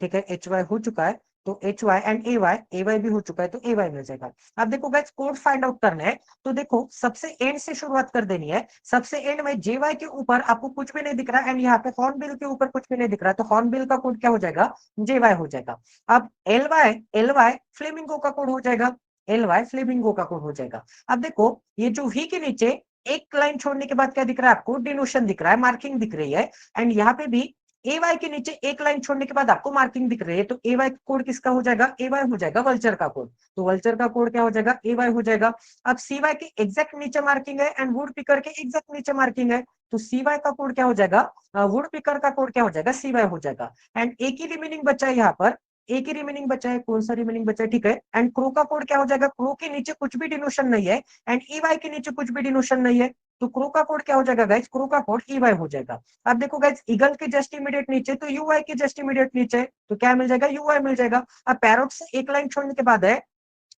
A: ठीक है, एच वाई हो चुका है। तो H Y and A Y, A Y भी हो चुका है, तो ए वाई मिल जाएगा। अब देखो गाइस, कोड फाइंड आउट करना है। तो देखो, सबसे एंड से शुरुआत कर देनी है। सबसे एंड में जे वाई के ऊपर आपको कुछ भी नहीं दिख रहा, एंड यहाँ पे हॉर्नबिल के ऊपर कुछ भी नहीं दिख रहा, तो हॉर्नबिल का कोड क्या हो जाएगा? जे वाई हो जाएगा। अब एल वाई फ्लेमिंगो का कोड हो जाएगा। एल वाई फ्लेमिंगो का कोड हो जाएगा। अब देखो, ये जो वी के नीचे एक लाइन छोड़ने के बाद क्या दिख रहा है आपको? डिनोशन दिख रहा है, मार्किंग दिख रही है। एंड यहाँ पे भी ए वाई के नीचे एक लाइन छोड़ने के बाद आपको मार्किंग दिख रही है, तो ए वाई कोड किसका हो जाएगा? ए वाई हो जाएगा वल्चर का कोड। तो वल्चर का कोड क्या हो जाएगा? ए वाई हो जाएगा। अब सी वाई के एग्जैक्ट नीचे मार्किंग है, एंड वुड पिकर के एग्जैक्ट नीचे मार्किंग है, तो सी वाई का कोड क्या हो जाएगा? वुड पिकर का कोड क्या हो जाएगा? सी वाई हो जाएगा। एंड एक ही रिमेनिंग बचा है यहाँ पर। एक ही रिमेनिंग बचा है, कौन सा रिमेनिंग बचा है? ठीक है, एंड क्रो का कोड क्या हो जाएगा? क्रो के नीचे कुछ भी डिनोशन नहीं है, एंड ई वाई के नीचे कुछ भी डिनोशन नहीं है, तो क्रो का कोड क्या हो जाएगा गाइस? क्रो का कोड ई वाई हो जाएगा। अब देखो गाइस, ईगल के जस्ट इमीडिएट नीचे तो यू आई के जस्ट इमीडिएट नीचे, तो क्या मिल जाएगा? यू आई मिल जाएगा। अब पैरोट से एक लाइन छोड़ने के बाद है,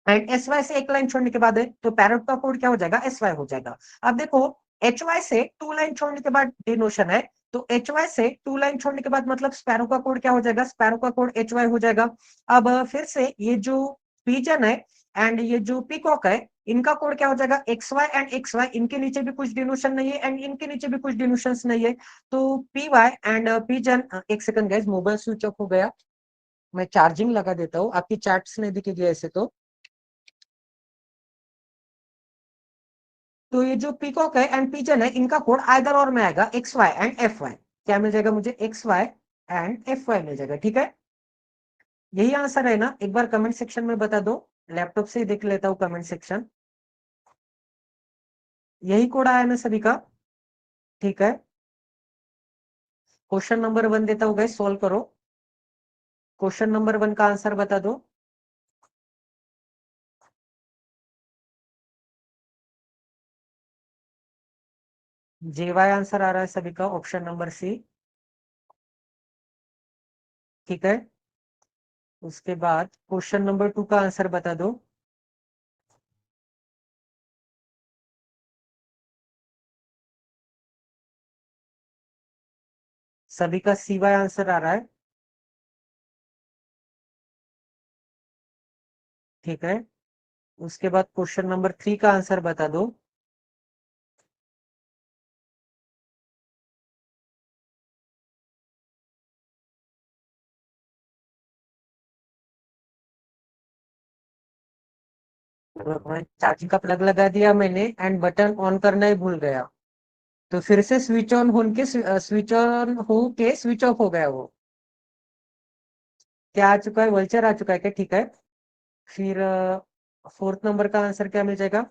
A: एंड एस वाई से एक लाइन छोड़ने के बाद है, तो पैरोट का कोड क्या हो जाएगा? एस वाई हो जाएगा। अब देखो, एच वाई से टू लाइन छोड़ने के बाद डिनोशन है, तो एच वाई से टू लाइन छोड़ने के बाद मतलब स्पैरो का कोड क्या हो जाएगा? स्पैरो का कोड एच वाई हो जाएगा। अब फिर से ये जो पीजन है एंड ये जो पीकॉक है, इनका कोड क्या हो जाएगा? X Y and X Y. इनके नीचे भी कुछ डिनोशन नहीं है, एंड इनके नीचे भी कुछ डिनोशन नहीं है, तो पी वाई एंड पीजन। एक second guys, mobile switch off हो गया, मैं चार्जिंग लगा देता हूँ, आपकी चैट्स नहीं दिखेगी ऐसे तो ये जो पीकॉक है एंड पिजन है, इनका कोड आइदर और में आएगा, X Y and F Y. क्या मिल जाएगा मुझे? X Y and F Y मिल जाएगा। ठीक है, यही आंसर है ना? एक बार कमेंट सेक्शन में बता दो, लैपटॉप से ही देख लेता हूँ कमेंट सेक्शन। यही कोड आया ना सभी का? ठीक है, क्वेश्चन नंबर 1 देता हूँ गाइस, सॉल्व करो। क्वेश्चन नंबर 1 का आंसर बता दो। जे वाई आंसर आ रहा है सभी का, ऑप्शन नंबर सी। ठीक है, उसके बाद क्वेश्चन नंबर 2 का आंसर बता दो। सभी का सी वाई आंसर आ रहा है। ठीक है, उसके बाद क्वेश्चन नंबर 3 का आंसर बता दो। चार्जिंग का प्लग लगा दिया मैंने, एंड बटन ऑन करना ही भूल गया, तो फिर से स्विच ऑन होके स्विच ऑन हो के स्विच ऑफ हो गया वो। क्या आ चुका है? वल्चर आ चुका है क्या? ठीक है, फिर फोर्थ नंबर का आंसर क्या मिल जाएगा?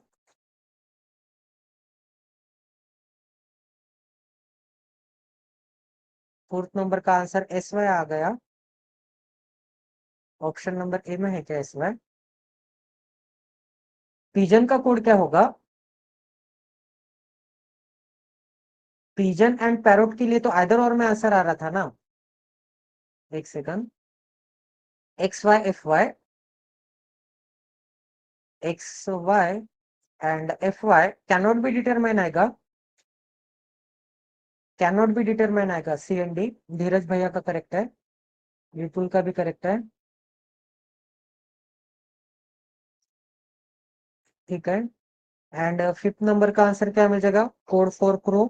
A: फोर्थ नंबर का आंसर एस वाई आ गया। ऑप्शन नंबर ए में है क्या एस वाई? पिजन का कोड क्या होगा? पिजन एंड पैरोट के लिए तो आइदर और में आंसर आ रहा था ना। एक second, X Y F Y, X Y and F Y cannot be determine आएगा। कैनॉट बी डिटरमाइन आएगा, सी एंड डी। धीरज भैया का करेक्ट है, विपुल का भी करेक्ट है। ठीक है, एंड फिफ्थ नंबर का आंसर क्या मिल जाएगा? Code for crow.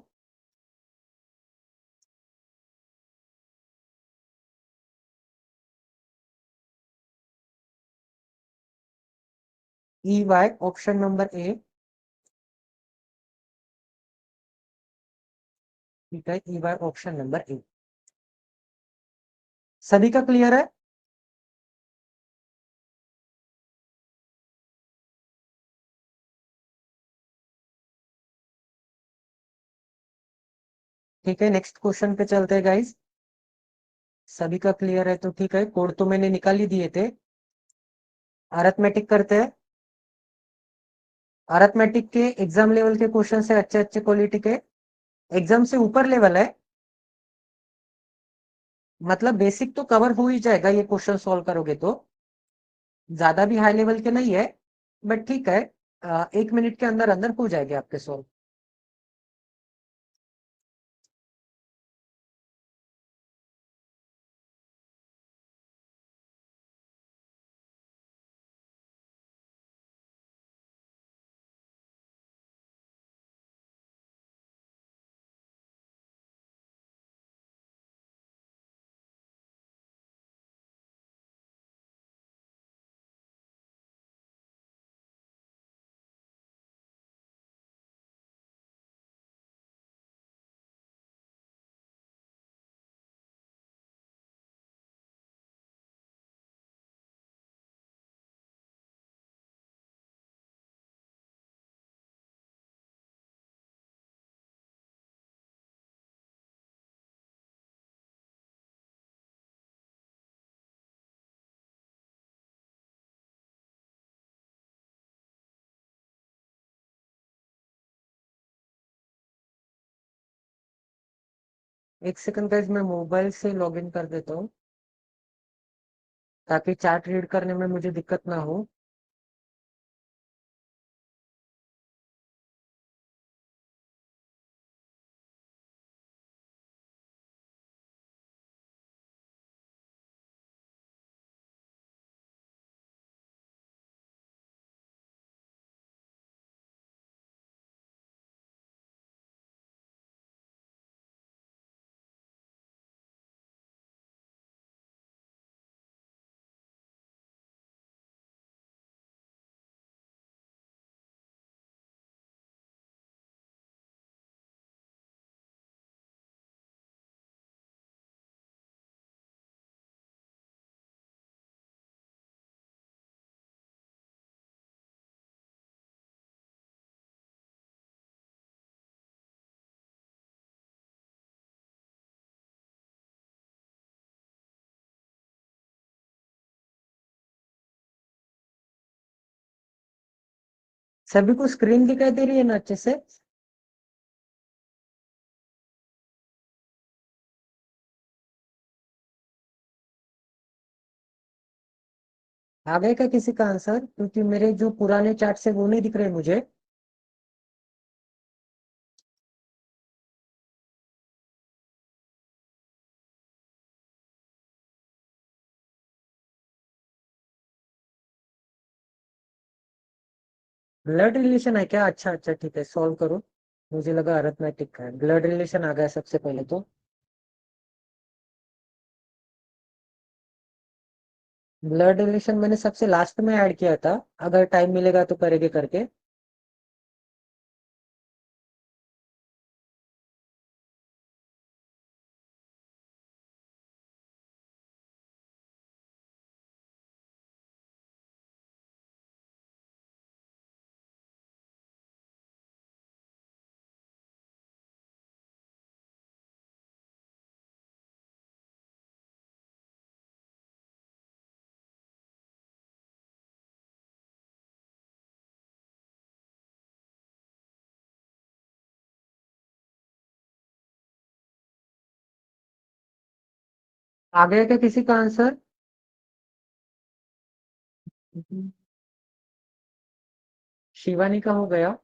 A: E why option number A. ठीक है, E why option number A. सभी का क्लियर है? ठीक है, नेक्स्ट क्वेश्चन पे चलते हैं गाइस। सभी का क्लियर है तो ठीक है, कोड तो मैंने निकाल ही दिए थे। अरिथमेटिक करते हैं। अरिथमेटिक के एग्जाम लेवल के क्वेश्चन से अच्छे अच्छे क्वालिटी के, एग्जाम से ऊपर लेवल है, मतलब बेसिक तो कवर हो ही जाएगा ये क्वेश्चन सॉल्व करोगे तो। ज्यादा भी हाई लेवल के नहीं है, बट ठीक है, 1 मिनट के अंदर अंदर हो जाएंगे आपके सॉल्व। एक सेकंड गाइस, मैं मोबाइल से लॉग इन कर देता हूँ ताकि चार्ट रीड करने में मुझे दिक्कत ना हो। सभी को स्क्रीन दिखाई दे रही है ना अच्छे से? आ गए क्या किसी का आंसर? क्योंकि मेरे जो पुराने चार्ट से वो नहीं दिख रहे मुझे। ब्लड रिलेशन है क्या? अच्छा अच्छा, ठीक है, सॉल्व करो। मुझे लगा अरिथमेटिक का है। ब्लड रिलेशन आ गया सबसे पहले तो। ब्लड रिलेशन मैंने सबसे लास्ट में ऐड किया था, अगर टाइम मिलेगा तो करेंगे करके। आ गया क्या किसी का आंसर? शिवानी का हो गया।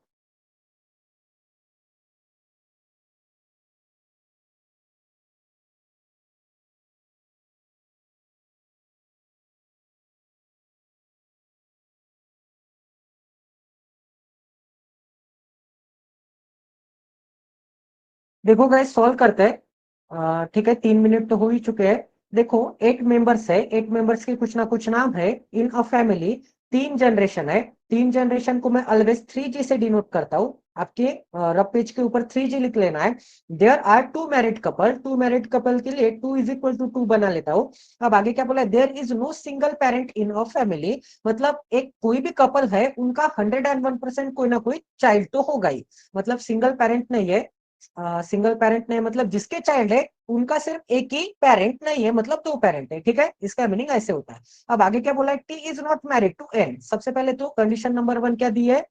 A: देखो गाइस, सॉल्व करते हैं। ठीक है, 3 मिनट तो हो ही चुके हैं। देखो, 8 मेंबर्स है, 8 मेंबर्स के कुछ ना कुछ नाम है। इन अ फैमिली 3 जनरेशन है। 3 जनरेशन को मैं ऑलवेज 3G से डिनोट करता हूँ। आपके रफ पेज के ऊपर 3G लिख लेना है। There are two married couple के लिए 2 इज इक्वल टू 2 बना लेता हूँ। अब आगे क्या बोला है, there is no single parent in a family, मतलब एक कोई भी कपल है उनका 101% कोई ना कोई चाइल्ड तो होगा ही। मतलब सिंगल पेरेंट नहीं है, सिंगल पेरेंट नहीं मतलब जिसके चाइल्ड है उनका सिर्फ एक ही पेरेंट नहीं है, मतलब दो पेरेंट है, ठीक है, इसका मीनिंग ऐसे होता है। अब आगे क्या बोला है, T is not married to N. सबसे पहले तो कंडीशन नंबर 1 क्या दी है,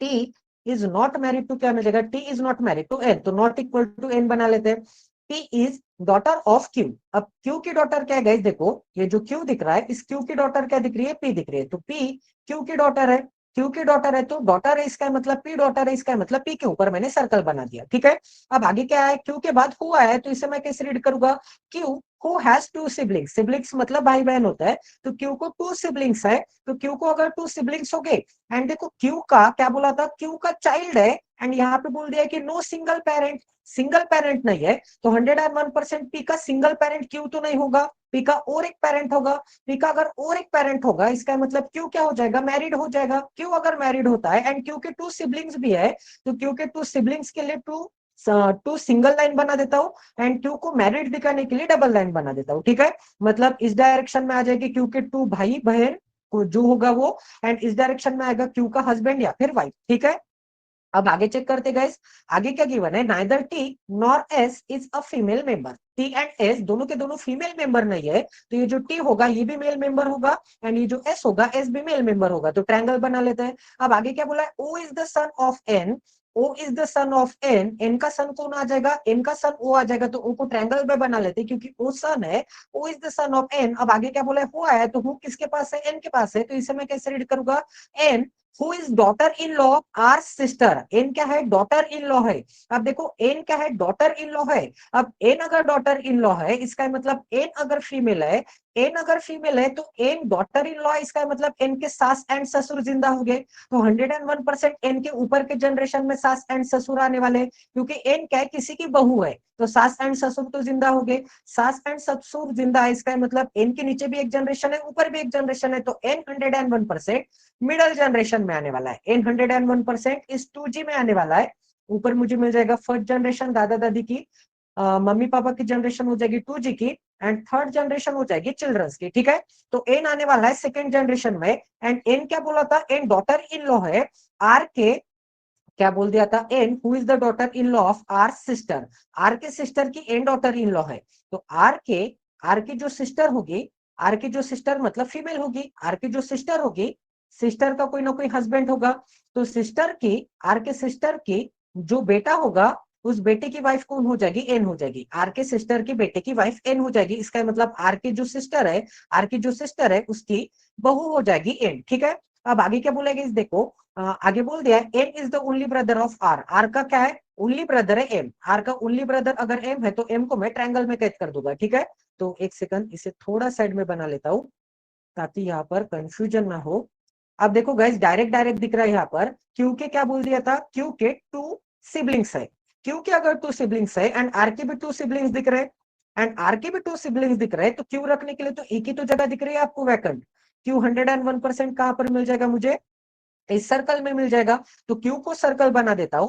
A: T is not married to, क्या मिल जाएगा, T is not married to N, तो नॉट इक्वल टू एन बना लेते हैं। T is daughter of Q. अब क्यू की डॉटर क्या है गाइस, देखो ये जो क्यू दिख रहा है इस क्यू की डॉटर क्या दिख रही है, पी दिख रही है, तो पी क्यू की डॉटर है। क्यू की डॉटर है तो डॉटर है इसका मतलब पी डॉटर है, इसका मतलब पी के ऊपर मैंने सर्कल बना दिया, ठीक है। अब आगे क्या है, क्यू के बाद हु आया है तो इसे मैं कैसे रीड करूंगा, Q who has to siblings, siblings मतलब भाई बहन होता है, तो क्यू को टू सिबलिंग्स है, तो क्यू को अगर टू सिबलिंग्स हो गए, एंड देखो क्यू का क्या बोला था, क्यू का चाइल्ड है, एंड यहाँ पे बोल दिया कि no single parent, single parent नहीं है, तो 101% पी का सिंगल पेरेंट क्यू तो नहीं होगा, पी का और एक पेरेंट होगा। पी का अगर और एक पेरेंट होगा इसका मतलब क्यू क्या हो जाएगा, मैरिड हो जाएगा। क्यू अगर मैरिड होता है एंड क्यू के टू सिबलिंग्स भी है, तो क्यू के टू सिबलिंग्स के लिए टू सिंगल लाइन बना देता हूँ, एंड क्यू को मैरिड दिखाने के लिए डबल लाइन बना देता हूँ, ठीक है। मतलब इस डायरेक्शन में आ जाएगी क्यू के टू भाई बहन को जो होगा वो, एंड इस डायरेक्शन में आएगा क्यू का हस्बैंड या फिर वाइफ, ठीक है। अब आगे चेक करते गाइस, आगे क्या गिवन है, neither T nor S is a female member. T and S दोनों के दोनों फीमेल मेंबर नहीं है, तो ये जो टी होगा ये भी मेल मेंबर होगा, एंड ये जो एस होगा एस भी मेल मेंबर होगा, तो ट्रायंगल बना लेते हैं। अब आगे क्या बोला है, O is the son of N, O is the son of N, N का सन कौन आ जाएगा, एन का सन ओ आ जाएगा, तो ओ को ट्रायंगल में बना लेते हैं क्योंकि ओ सन है, O is the son of N. अब आगे क्या बोला है, हु आया है, तो हु किसके पास है, एन के पास है, तो इसे मैं कैसे रीड करूंगा, N who is daughter in law of R sister. N क्या है, डॉटर इन लॉ है। अब देखो एन क्या है, डॉटर इन लॉ है। अब एन अगर डॉटर इन लॉ है इसका मतलब एन अगर फीमेल है, एन अगर फीमेल है तो एन डॉटर इन लॉ, इसका मतलब एन के सास एंड ससुर जिंदा हो गए, तो 101% एन के ऊपर के जनरेशन में सास एंड ससुर आने वाले हैं, क्योंकि एन क्या है, किसी की बहू है, तो सास एंड ससुर तो जिंदा हो गए। सास एंड ससुर जिंदा है इसका मतलब एन के नीचे भी एक जनरेशन है ऊपर भी एक जनरेशन है, तो एन 101% मिडल जनरेशन में आने वाला है। एन 101% इस 2G में आने वाला है। ऊपर मुझे मिल जाएगा फर्स्ट जनरेशन दादा दादी की, मम्मी पापा की जनरेशन हो जाएगी 2G की, एंड थर्ड जनरेशन हो जाएगी चिल्ड्रंस की, ठीक है। तो एन आने वाला है सेकेंड जनरेशन में, एंड एन क्या बोला था, एन डॉटर इन लॉ है आर के, क्या बोल दिया था, N who is the daughter in law of R sister. R K sister की एन डॉटर इन लॉ है, तो आर की जो सिस्टर होगी, आर की जो सिस्टर मतलब फीमेल होगी, आर की जो सिस्टर होगी, सिस्टर का कोई ना कोई हस्बैंड होगा, तो सिस्टर की, आर के सिस्टर की जो बेटा होगा उस बेटे की वाइफ कौन हो जाएगी, एन हो जाएगी। आर के सिस्टर की बेटे की वाइफ एन हो जाएगी, इसका मतलब आर की जो सिस्टर है, आर की जो सिस्टर है उसकी बहू हो जाएगी एन, ठीक है। अब आगे क्या बोलेगा इस देखो, आगे बोल दिया M is the only brother of R. R का क्या है, ओनली ब्रदर है एम। आर का ओनली ब्रदर अगर एम है तो एम को मैं ट्रायंगल में कैद कर दूंगा, ठीक है। तो एक सेकंड इसे थोड़ा साइड में बना लेता हूं ताकि यहाँ पर कंफ्यूजन ना हो। अब देखो गाइस डायरेक्ट डायरेक्ट दिख रहा है यहाँ पर, क्यू के क्या बोल दिया था, क्यू के टू सिबलिंग्स है। क्यू के अगर टू सिबलिंग्स है एंड आर के भी टू सिबलिंग्स दिख रहे हैं, एंड आर के भी टू सिबलिंग्स दिख रहे हैं, तो क्यू रखने के लिए तो एक ही तो जगह दिख रही है आपको वैकेंट। क्यू 101% कहां पर मिल जाएगा मुझे, इस सर्कल में मिल जाएगा, तो क्यू को सर्कल बना देता हूं।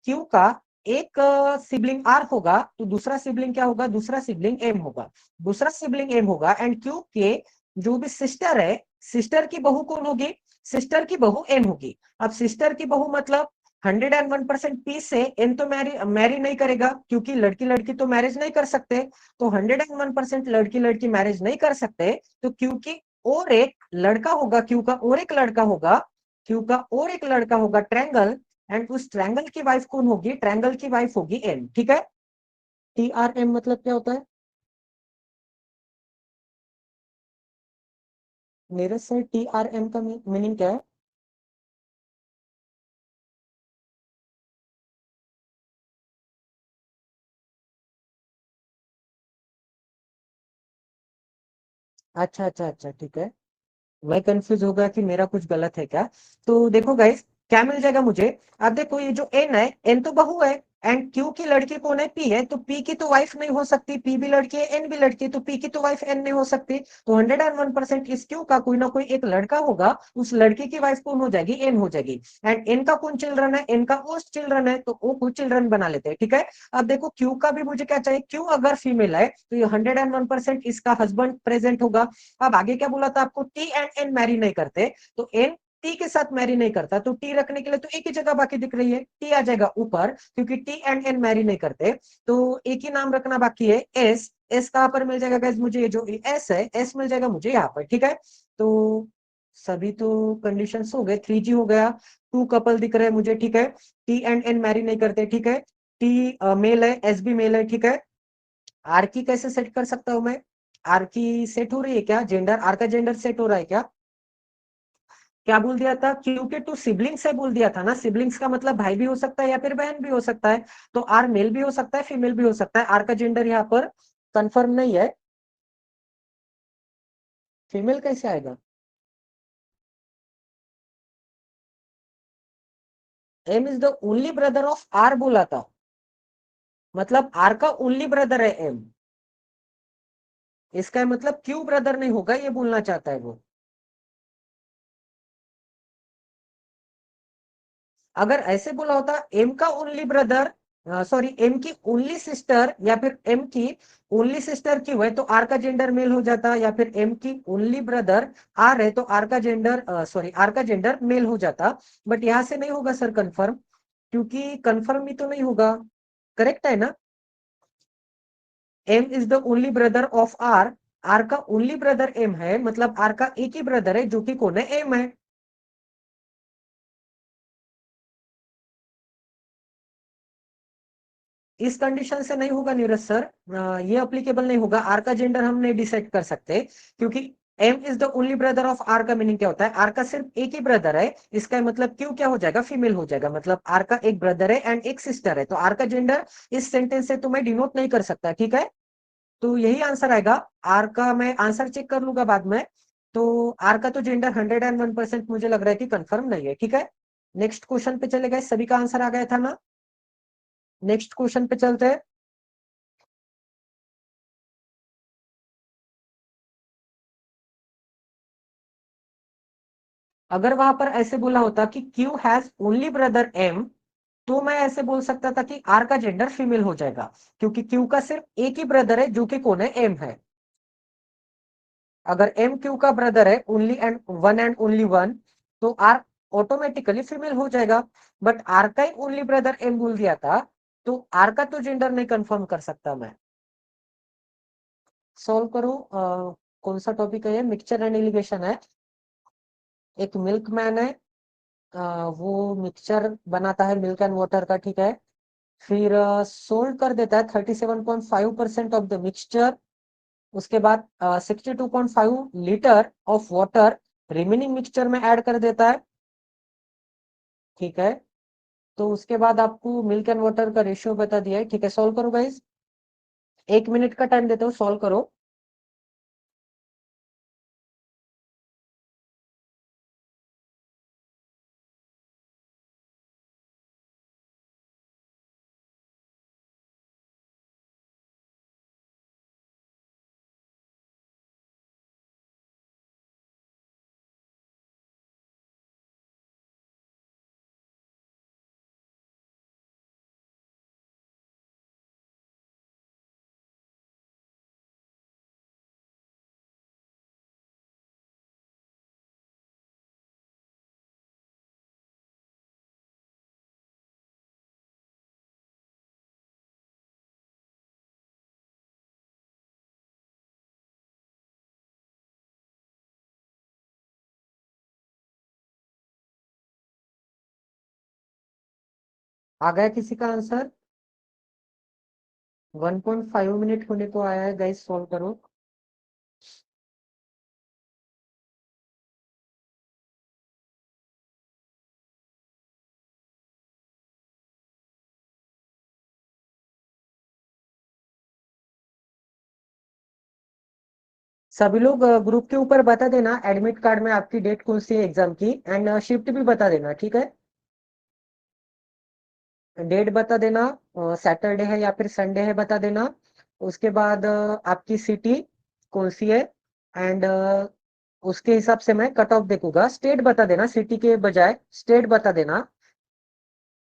A: क्यू का एक सिबलिंग आर होगा तो दूसरा सिबलिंग क्या होगा, दूसरा सिबलिंग एम होगा, दूसरा सिबलिंग एम होगा, एंड क्यू के जो भी सिस्टर है, सिस्टर की बहू कौन होगी, सिस्टर की बहू एम होगी। अब सिस्टर की बहू मतलब 101% पी से एम तो मैरी नहीं करेगा क्योंकि लड़की लड़की तो मैरिज नहीं कर सकते, तो 101% लड़की लड़की मैरिज नहीं कर सकते, तो क्योंकि और एक लड़का होगा, क्यू का और एक लड़का होगा, क्यू का और एक लड़का होगा ट्रायंगल, एंड उस ट्रायंगल की वाइफ कौन होगी, ट्रायंगल की वाइफ होगी एन, ठीक है। टी आर एम मतलब क्या होता है, मेरे से टी आर एम का मीनिंग क्या है, अच्छा अच्छा अच्छा ठीक है। मैं कंफ्यूज हो गया कि मेरा कुछ गलत है क्या। तो देखो गाइस, क्या मिल जाएगा मुझे? अब देखो ये जो एन है, एन तो बहू है, एंड क्यू की लड़की कौन है? पी है, तो पी की तो वाइफ नहीं हो सकती, पी भी लड़की है, एन भी लड़की है, तो पी की तो वाइफ एन नहीं हो सकती। तो 101% इस क्यू का कोई ना कोई एक लड़का होगा, उस लड़की की वाइफ कौन हो जाएगी? एन हो जाएगी। एंड एन का कौन चिल्ड्रन है? एन का मोस्ट चिल्ड्रन है, तो वो कुछ चिल्ड्रन बना लेते हैं, ठीक है। अब देखो क्यू का भी मुझे क्या चाहिए? क्यू अगर फीमेल है तो ये 101% इसका हस्बैंड प्रेजेंट होगा। अब आगे क्या बोला था आपको? टी एंड एन मैरी नहीं करते, तो एन टी के साथ मैरी नहीं करता, तो टी रखने के लिए तो एक ही जगह बाकी दिख रही है, टी आ जाएगा ऊपर, क्योंकि टी एंड एन मैरी नहीं करते। तो एक ही नाम रखना बाकी है, एस। एस कहां पर मिल जाएगा गाइस मुझे? ये जो एस है, एस मिल जाएगा मुझे यहाँ पर, ठीक है। तो सभी तो कंडीशंस हो गए, 3G हो गया, टू कपल दिख रहे हैं मुझे, ठीक है। टी एंड एन मैरी नहीं करते, ठीक है। टी मेल है, एस भी मेल है, ठीक है। आर की कैसे सेट कर सकता हूं मैं? आर की सेट हो रही है क्या? जेंडर, आर का जेंडर सेट हो रहा है क्या? क्या बोल दिया था? क्योंकि टू सिबलिंग्स है बोल दिया था ना, सिबलिंग्स का मतलब भाई भी हो सकता है या फिर बहन भी हो सकता है। तो आर मेल भी हो सकता है, फीमेल भी हो सकता है, आर का जेंडर यहाँ पर कंफर्म नहीं है। फीमेल कैसे आएगा? M is the only brother of R बोला था, मतलब आर का ओनली ब्रदर है एम। इसका मतलब क्यू ब्रदर नहीं होगा, ये बोलना चाहता है वो। अगर ऐसे बोला होता एम का ओनली ब्रदर, सॉरी एम की ओनली सिस्टर, या फिर एम की ओनली सिस्टर क्यों है, तो आर का जेंडर मेल हो जाता, या फिर एम की ओनली ब्रदर आर है तो आर का जेंडर, सॉरी आर का जेंडर मेल हो जाता। बट यहां से नहीं होगा सर कंफर्म, क्योंकि कंफर्म भी तो नहीं होगा, करेक्ट है ना? M is the only brother of R, R का ओनली ब्रदर एम है, मतलब आर का एक ही ब्रदर है जो कि कौन है? एम है। इस कंडीशन से नहीं होगा नीरज सर, ये अप्लीकेबल नहीं होगा, आर का जेंडर हम नहीं डिसाइड कर सकते, क्योंकि M is the only brother of R का मीनिंग क्या होता है? आर का सिर्फ एक ही ब्रदर है, इसका मतलब क्यों क्या हो जाएगा? फीमेल हो जाएगा, मतलब आर का एक ब्रदर है एंड एक सिस्टर है, तो आर का जेंडर इस सेंटेंस से तो मैं डिनोट नहीं कर सकता, ठीक है। तो यही आंसर आएगा। आर का मैं आंसर चेक कर लूंगा बाद में। तो आर का तो जेंडर 101% मुझे लग रहा है कि कंफर्म नहीं है, ठीक है। नेक्स्ट क्वेश्चन पे चले गए, सभी का आंसर आ गया था ना? नेक्स्ट क्वेश्चन पे चलते हैं। अगर वहां पर ऐसे बोला होता कि Q has only brother M, तो मैं ऐसे बोल सकता था कि आर का जेंडर फीमेल हो जाएगा, क्योंकि क्यू का सिर्फ एक ही ब्रदर है जो कि कौन है? एम है। अगर एम क्यू का ब्रदर है, ओनली एंड ओनली वन, तो आर ऑटोमेटिकली फीमेल हो जाएगा। बट आर का ही ओनली ब्रदर एम बोल दिया था, तो आर का तो जेंडर नहीं कंफर्म कर सकता मैं। सॉल्व करो, कौन सा टॉपिक है ये? मिक्सचर एंड एलिगेशन है। एक मिल्कमैन है, वो मिक्सचर बनाता है मिल्क एंड वाटर का, ठीक है। फिर सोल्ड कर देता है 37.5% ऑफ द मिक्सचर। उसके बाद 62.5 litre of water remaining mixture में ऐड कर देता है, ठीक है। तो उसके बाद आपको मिल्क एंड वाटर का रेशियो बता दिया है, ठीक है। सॉल्व करो गाइस, 1 मिनट का टाइम देते हो, सॉल्व करो। आ गया किसी का आंसर? 1.5 मिनट होने को आया है गाइस, सॉल्व करो। सभी लोग ग्रुप के ऊपर बता देना, एडमिट कार्ड में आपकी डेट कौन सी है एग्जाम की, एंड शिफ्ट भी बता देना, ठीक है। डेट बता देना, सैटरडे है या फिर संडे है बता देना। उसके बाद आपकी सिटी कौन सी है, एंड उसके हिसाब से मैं कट ऑफ देखूंगा। स्टेट बता देना, सिटी के बजाय स्टेट बता देना,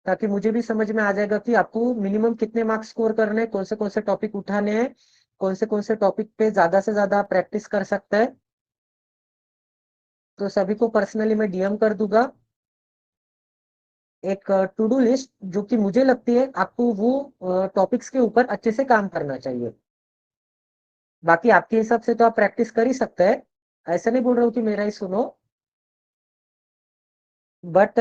A: ताकि मुझे भी समझ में आ जाएगा कि आपको मिनिमम कितने मार्क्स स्कोर करने हैं, कौन से टॉपिक उठाने हैं, कौन से टॉपिक पे ज्यादा से ज्यादा प्रैक्टिस कर सकता है। तो सभी को पर्सनली मैं डीएम कर दूंगा एक टू डू लिस्ट, जो कि मुझे लगती है आपको वो टॉपिक्स के ऊपर अच्छे से काम करना चाहिए। बाकी आपके हिसाब से तो आप प्रैक्टिस कर ही सकते हैं, ऐसा नहीं बोल रहा हूँ कि मेरा ही सुनो। बट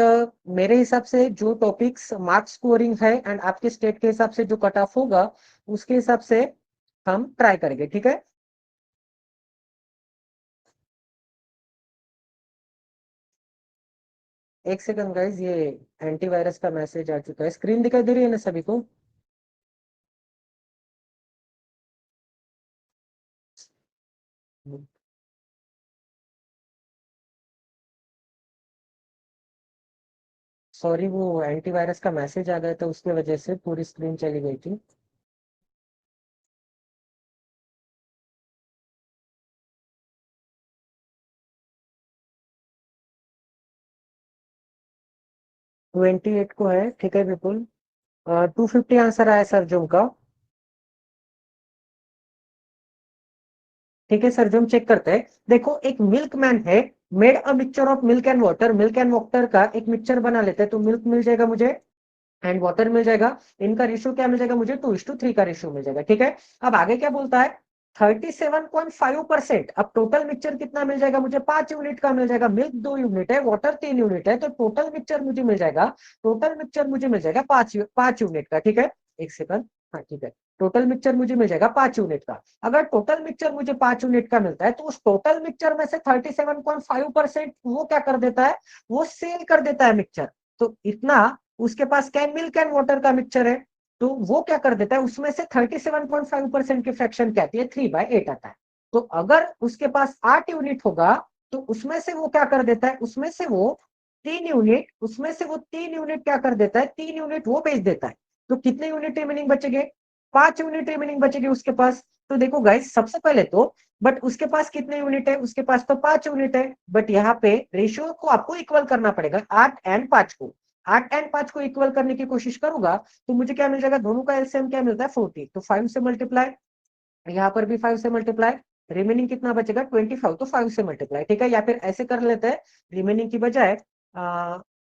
A: मेरे हिसाब से जो टॉपिक्स मार्क्स स्कोरिंग है एंड आपके स्टेट के हिसाब से जो कट ऑफ होगा, उसके हिसाब से हम ट्राई करेंगे, ठीक है। एक सेकंड गाइज, ये एंटीवायरस का मैसेज आ चुका है। स्क्रीन दिखाई दे रही है ना सभी को? सॉरी, वो एंटीवायरस का मैसेज आ गया था, उसकी वजह से पूरी स्क्रीन चली गई थी। 28 को है, ठीक है बिल्कुल। 250 आंसर आया सर जो का। ठीक है सर, जो हम चेक करते हैं। देखो, एक मिल्क मैन है, made a mixture of milk and water. Milk and water का एक मिक्सचर बना लेते हैं, तो मिल्क मिल जाएगा मुझे एंड वाटर मिल जाएगा। इनका रेशियो क्या मिल जाएगा मुझे? 2:3 का रेशियो मिल जाएगा, ठीक है। अब आगे क्या बोलता है? 37.5%। अब टोटल मिक्सचर कितना मिल जाएगा मुझे? 5 यूनिट का मिल जाएगा। मिल्क 2 यूनिट है, वाटर 3 यूनिट है, तो टोटल मिक्सचर मुझे मिल जाएगा, टोटल मिक्सचर मुझे मिल जाएगा 5 यूनिट का, ठीक है। एक सेकंड, हाँ ठीक है। टोटल मिक्सचर मुझे मिल जाएगा 5 यूनिट का। अगर टोटल मिक्सचर मुझे 5 यूनिट का मिलता है, तो उस टोटल मिक्सचर में से 37.5% वो क्या कर देता है? वो सेल कर देता है मिक्सचर। तो इतना उसके पास क्या? मिल्क एंड वाटर का मिक्सचर है। तो वो क्या कर देता है, उसमें से 37.5% की फ्रैक्शन क्या आती है? 3/8 आता है। तो अगर उसके पास 8 यूनिट होगा, तो उसमें से वो क्या कर देता है? उसमें से वो 3 यूनिट क्या कर देता है? 3 यूनिट वो बेच देता है। तो कितने यूनिट रिमेनिंग बचेंगे? 5 यूनिट रिमेनिंग बचेगी उसके पास। तो देखो गाइस, सबसे पहले तो, बट उसके पास कितने यूनिट है? उसके पास तो 5 यूनिट है। बट यहाँ पे रेशियो को आपको इक्वल करना पड़ेगा, 8 एंड 5 को। 8 एंड 5 को इक्वल करने की कोशिश करूंगा, तो मुझे क्या मिल जाएगा? दोनों का एलसीएम क्या मिलता है? 40। तो 5 से मल्टीप्लाई, यहाँ पर भी 5 से मल्टीप्लाई। रिमेनिंग कितना बचेगा? 25। तो 5 से मल्टीप्लाई, ठीक है। या फिर ऐसे कर लेते हैं, रिमेनिंग की बजाय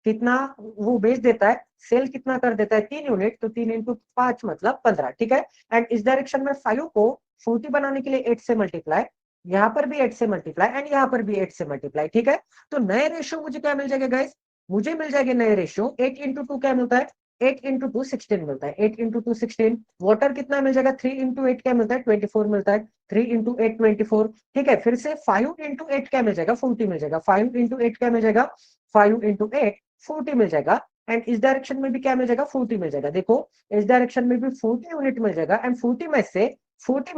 A: कितना वो बेच देता है, सेल कितना कर देता है? 3 यूनिट, तो 3 × 5 मतलब 15, ठीक है। एंड इस डायरेक्शन में 5 को 40 बनाने के लिए 8 से मल्टीप्लाई, यहाँ पर भी 8 से मल्टीप्लाई एंड यहाँ पर भी 8 से मल्टीप्लाई, ठीक है। तो नए रेशियो मुझे क्या मिल जाएगा गाइस? मुझे मिल जाएगा नए रेशियो 8 × 2 क्या मिलता है? 8 × 2 16 मिलता है। 8 × 2 16। वाटर कितना मिल जाएगा? 3 × 8 क्या मिलता है? 24 मिलता है। 3 × 8 24, ठीक है। फिर से 5 × 8 क्या मिल जाएगा? 40 मिल जाएगा। 5 × 8 क्या मिल जाएगा? 5 × 8 40 मिल जाएगा। एंड इस डायरेक्शन में भी क्या मिल जाएगा? 40 मिल जाएगा। देखो, इस डायरेक्शन में भी 40 यूनिट मिल जाएगा एंड 40 में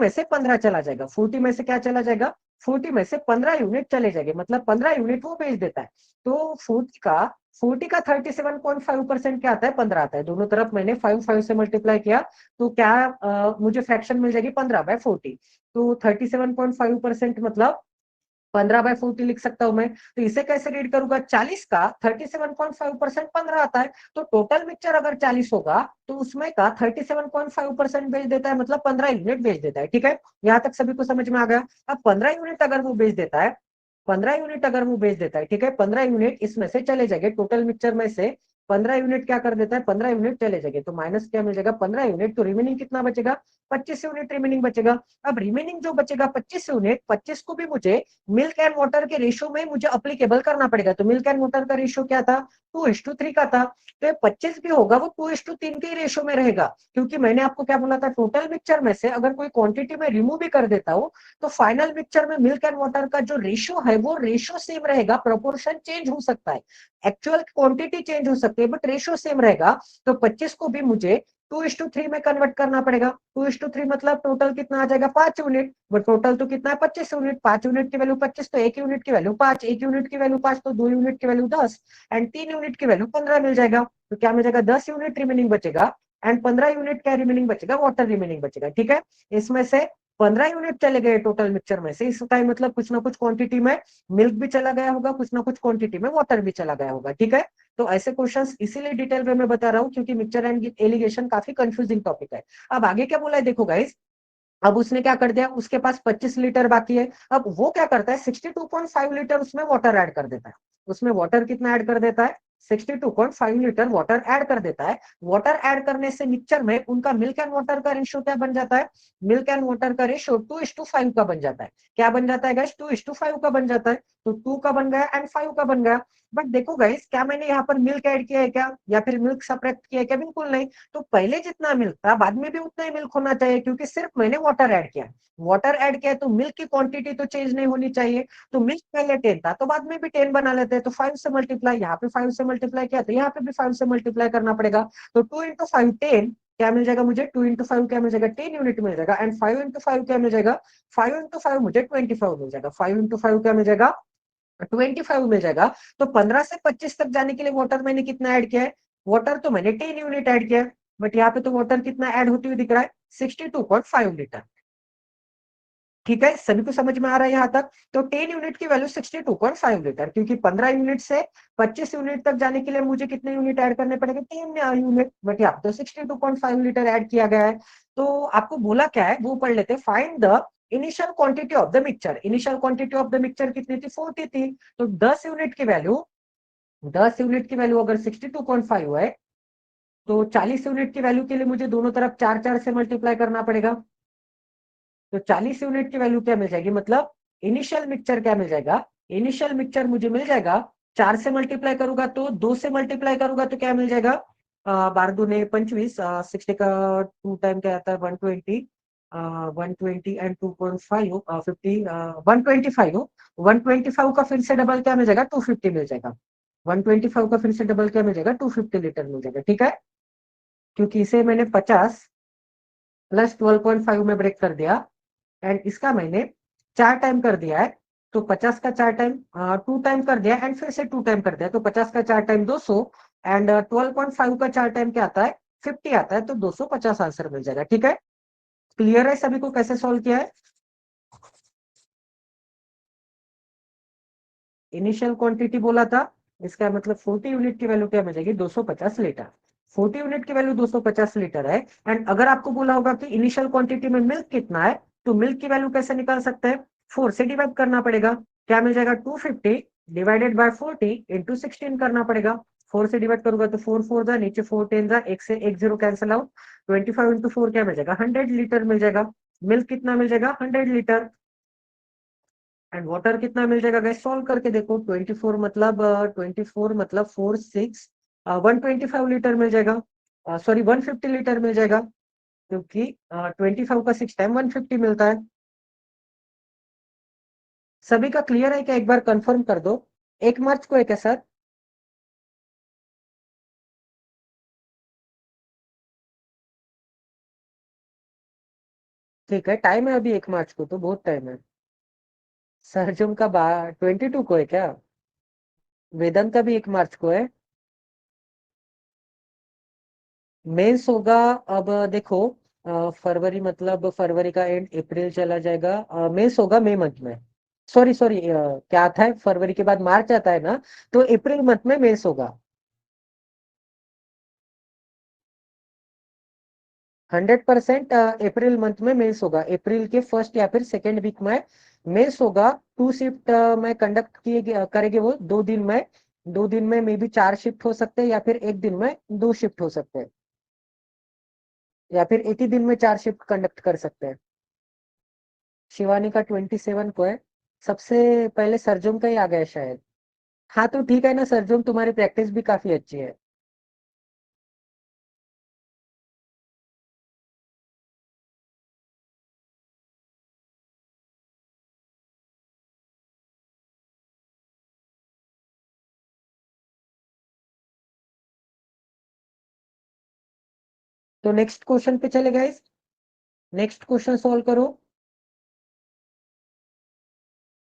A: से 15 चला जाएगा। 40 में से क्या चला जाएगा? 40 में से 15 यूनिट चले जाएंगे, मतलब 15 यूनिट वो बेच देता है। तो 40 का 37.5% क्या आता है? 15 आता है। दोनों तरफ मैंने 5 से मल्टीप्लाई किया, तो क्या मुझे फ्रैक्शन मिल जाएगी? 15/40। तो 37.5% मतलब 15/40 लिख सकता हूं मैं। तो इसे कैसे रीड करूंगा? 40 का 37.5% 15 आता है। तो टोटल मिक्सचर अगर 40 होगा, तो उसमें का 37.5% बेच देता है, मतलब 15 यूनिट बेच देता है, ठीक है। यहां तक सभी को समझ में आ गया? अब 15 यूनिट अगर वो बेच देता है, 15 यूनिट अगर वो बेच देता है, ठीक है, 15 यूनिट इसमें से चले जाएंगे, टोटल मिक्सचर में से 15 यूनिट क्या कर देता है? 15 यूनिट चले जाएंगे, तो माइनस क्या मिल जाएगा? 15 यूनिट। तो रिमेनिंग कितना बचेगा? 25 यूनिट रिमेनिंग बचेगा। अब रिमेनिंग जो बचेगा 25 यूनिट, 25 को भी मुझे मिल्क एंड वाटर के रेशियो में मुझे अप्लीकेबल करना पड़ेगा। तो मिल्क एंड वाटर का रेशियो क्या था? 2:3 का था। तो 25 भी होगा, वो 2:3 के रेशियो में रहेगा, क्योंकि मैंने आपको क्या बोला था? टोटल मिक्सचर में से अगर कोई क्वांटिटी में रिमूव भी कर देता हूँ, तो फाइनल मिक्सचर में मिल्क एंड वाटर का जो रेशियो है, वो रेशियो सेम रहेगा। प्रोपोर्शन चेंज हो सकता है, एक्चुअल क्वांटिटी चेंज हो सकती है, बट रेशियो सेम रहेगा। तो 25 को भी मुझे 2:3 में कन्वर्ट करना पड़ेगा। 2:3 मतलब टोटल कितना आ जाएगा 5 यूनिट, बट टोटल तो कितना है 25 यूनिट। 5 यूनिट की वैल्यू 25, तो 1 यूनिट की वैल्यू 5, 1 यूनिट की वैल्यू 5, तो 2 यूनिट की वैल्यू 10 एंड 3 यूनिट की वैल्यू 15 मिल जाएगा। तो क्या मिल जाएगा 10 यूनिट रिमेनिंग बचेगा एंड 15 यूनिट क्या रिमेनिंग बचेगा, वाटर रिमेनिंग बचेगा। ठीक है, इसमें से 15 यूनिट चले गए टोटल मिक्सचर में से, इस टाइम मतलब कुछ ना कुछ क्वांटिटी में मिल्क भी चला गया होगा, कुछ ना कुछ क्वांटिटी में वाटर भी चला गया होगा। ठीक है, तो ऐसे क्वेश्चंस इसीलिए डिटेल में मैं बता रहा हूँ क्योंकि मिक्सचर एंड एलिगेशन काफी कंफ्यूजिंग टॉपिक है। अब आगे क्या बोला है देखो गाइस, अब उसने क्या कर दिया, उसके पास 25 लीटर बाकी है। अब वो क्या करता है 62.5 लीटर उसमें वाटर ऐड कर देता है। उसमें वाटर कितना ऐड कर देता है 62.5 लीटर वाटर ऐड कर देता है। वाटर ऐड करने से मिक्सचर में उनका मिल्क एंड वाटर का रेशियो क्या बन जाता है, मिल्क एंड वाटर का रेशियो 2:5 का बन जाता है। क्या बन जाता है गाइस 2:5 का बन जाता है। तो 2 का बन गया एंड 5 का बन गया। बट देखो गाइस, क्या मैंने यहाँ पर मिल्क ऐड किया है क्या, या फिर मिल्क सब्ट्रैक्ट किया है क्या, बिल्कुल नहीं। तो पहले जितना मिल्क था बाद में भी उतना ही मिल्क होना चाहिए क्योंकि सिर्फ मैंने वाटर ऐड किया। वाटर ऐड किया तो मिल्क की क्वांटिटी तो चेंज नहीं होनी चाहिए। तो मिल्क पहले 10 था तो बाद में भी 10 बना लेते हैं। तो 5 से मल्टीप्लाई, यहाँ पे 5 से मल्टीप्लाई किया तो यहाँ पे भी 5 से मल्टीप्लाई करना पड़ेगा। तो 2 × 5 10, क्या मिल जाएगा मुझे 2 × 5 क्या मिल जाएगा 10 यूनिट मिल जाएगा एंड 5 × 5 क्या मिल जाएगा 5 × 5 मुझे 25 मिल जाएगा। 5 × 5 क्या मिल जाएगा 25 मिल जाएगा। तो 15 से 25 तक जाने के लिए वाटर मैंने कितना ऐड किया है, वाटर तो मैंने 10 यूनिट ऐड किया है। बट यहाँ पे तो वाटर कितना ऐड होती हुई दिख रहा है 62.5 लीटर। ठीक है, सभी को समझ में आ रहा है यहाँ तक। तो 10 यूनिट की वैल्यू 62.5 लीटर, क्योंकि 15 यूनिट से 25 यूनिट तक जाने के लिए मुझे कितने यूनिट ऐड करने पड़ेंगे 3 यूनिट। बट यहाँ तो 62.5 लीटर ऐड किया गया है। तो आपको बोला क्या है वो पढ़ लेते हैं, find the initial quantity of the mixture. Initial quantity of the mixture कितनी थी 40 थी। तो 10 यूनिट की वैल्यू अगर 62.5 है तो 40 यूनिट की वैल्यू के लिए मुझे दोनों तरफ 4 4 से मल्टीप्लाई करना पड़ेगा। तो 40 यूनिट की वैल्यू क्या मिल जाएगी, मतलब इनिशियल मिक्सचर क्या मिल जाएगा, इनिशियल मिक्सचर मुझे मिल जाएगा 4 से मल्टीप्लाई करूंगा तो 2 से मल्टीप्लाई करूंगा तो क्या मिल जाएगा 12 दूने 25, 60 का 2 टाइम क्या आता है 120, 120 एंड 2.5 50, 125 हो। 125 का फिर से डबल क्या मिल जाएगा 250 मिल जाएगा। 125 का फिर से डबल क्या मिल जाएगा 250 लीटर मिल जाएगा। ठीक है, क्योंकि इसे मैंने 50 प्लस 12.5 में ब्रेक कर दिया एंड इसका मैंने 4 टाइम कर दिया है। तो 50 का 4 टाइम 2 टाइम कर दिया एंड फिर से 2 टाइम कर दिया, तो 50 का 4 टाइम 200 एंड 12.5 का 4 टाइम क्या आता है 50 आता है। तो 250 आंसर मिल जाएगा। ठीक है, क्लियर है सभी को कैसे सॉल्व किया है। इनिशियल क्वांटिटी बोला था, इसका मतलब 40 यूनिट की वैल्यू क्या मिल जाएगी 250 लीटर। 40 यूनिट की वैल्यू 250 लीटर है। एंड अगर आपको बोला होगा कि इनिशियल क्वांटिटी में मिल्क कितना है, तो मिल्क की वैल्यू कैसे निकाल सकते हैं 4 से डिवाइड करना पड़ेगा। क्या मिल जाएगा 250 डिवाइडेड बाय 40 इंटू 16 करना पड़ेगा। 4 से डिवाइड करूंगा तो 4 4 जा नीचे 4 10 जा, एक से एक जीरो कैंसिल आउट। 25 इंटू 4 क्या मिल जाएगा 100 लीटर मिल जाएगा। मिल्क कितना मिल जाएगा 100 लीटर। एंड वाटर कितना मिल जाएगा गैस, सॉल्व करके देखो 24 मतलब 4 6 125 लीटर मिल जाएगा, सॉरी 150 लीटर मिल जाएगा, क्योंकि 25 का 6 टाइम 150 मिलता है। सभी का क्लियर है क्या, एक बार कंफर्म कर दो। 1 मार्च को है क्या सर। ठीक है, टाइम है अभी 1 मार्च को, तो बहुत टाइम है। सरजुम का 22 को है क्या, वेदांत का भी 1 मार्च को है। मेंस होगा। अब देखो फरवरी मतलब फरवरी का एंड अप्रैल चला जाएगा, मेंस होगा मई मंथ में। सॉरी सॉरी, क्या आता है फरवरी के बाद मार्च आता है ना, तो अप्रैल मंथ में मेंस होगा। 100% अप्रैल मंथ में मेंस होगा, अप्रैल के फर्स्ट या फिर सेकेंड वीक में मेंस होगा। 2 शिफ्ट में कंडक्ट किए करेंगे वो 2 दिन में। 2 दिन में मे बी 4 शिफ्ट हो सकते हैं या फिर एक दिन में 2 शिफ्ट हो सकते हैं, या फिर एक ही दिन में 4 शिफ्ट कंडक्ट कर सकते हैं। शिवानी का 27 को है। सबसे पहले सरजुम का ही आ गया शायद। हाँ तो ठीक है ना सरजुम, तुम्हारी प्रैक्टिस भी काफी अच्छी है। तो नेक्स्ट क्वेश्चन पे चले गाइस, नेक्स्ट क्वेश्चन सॉल्व करो,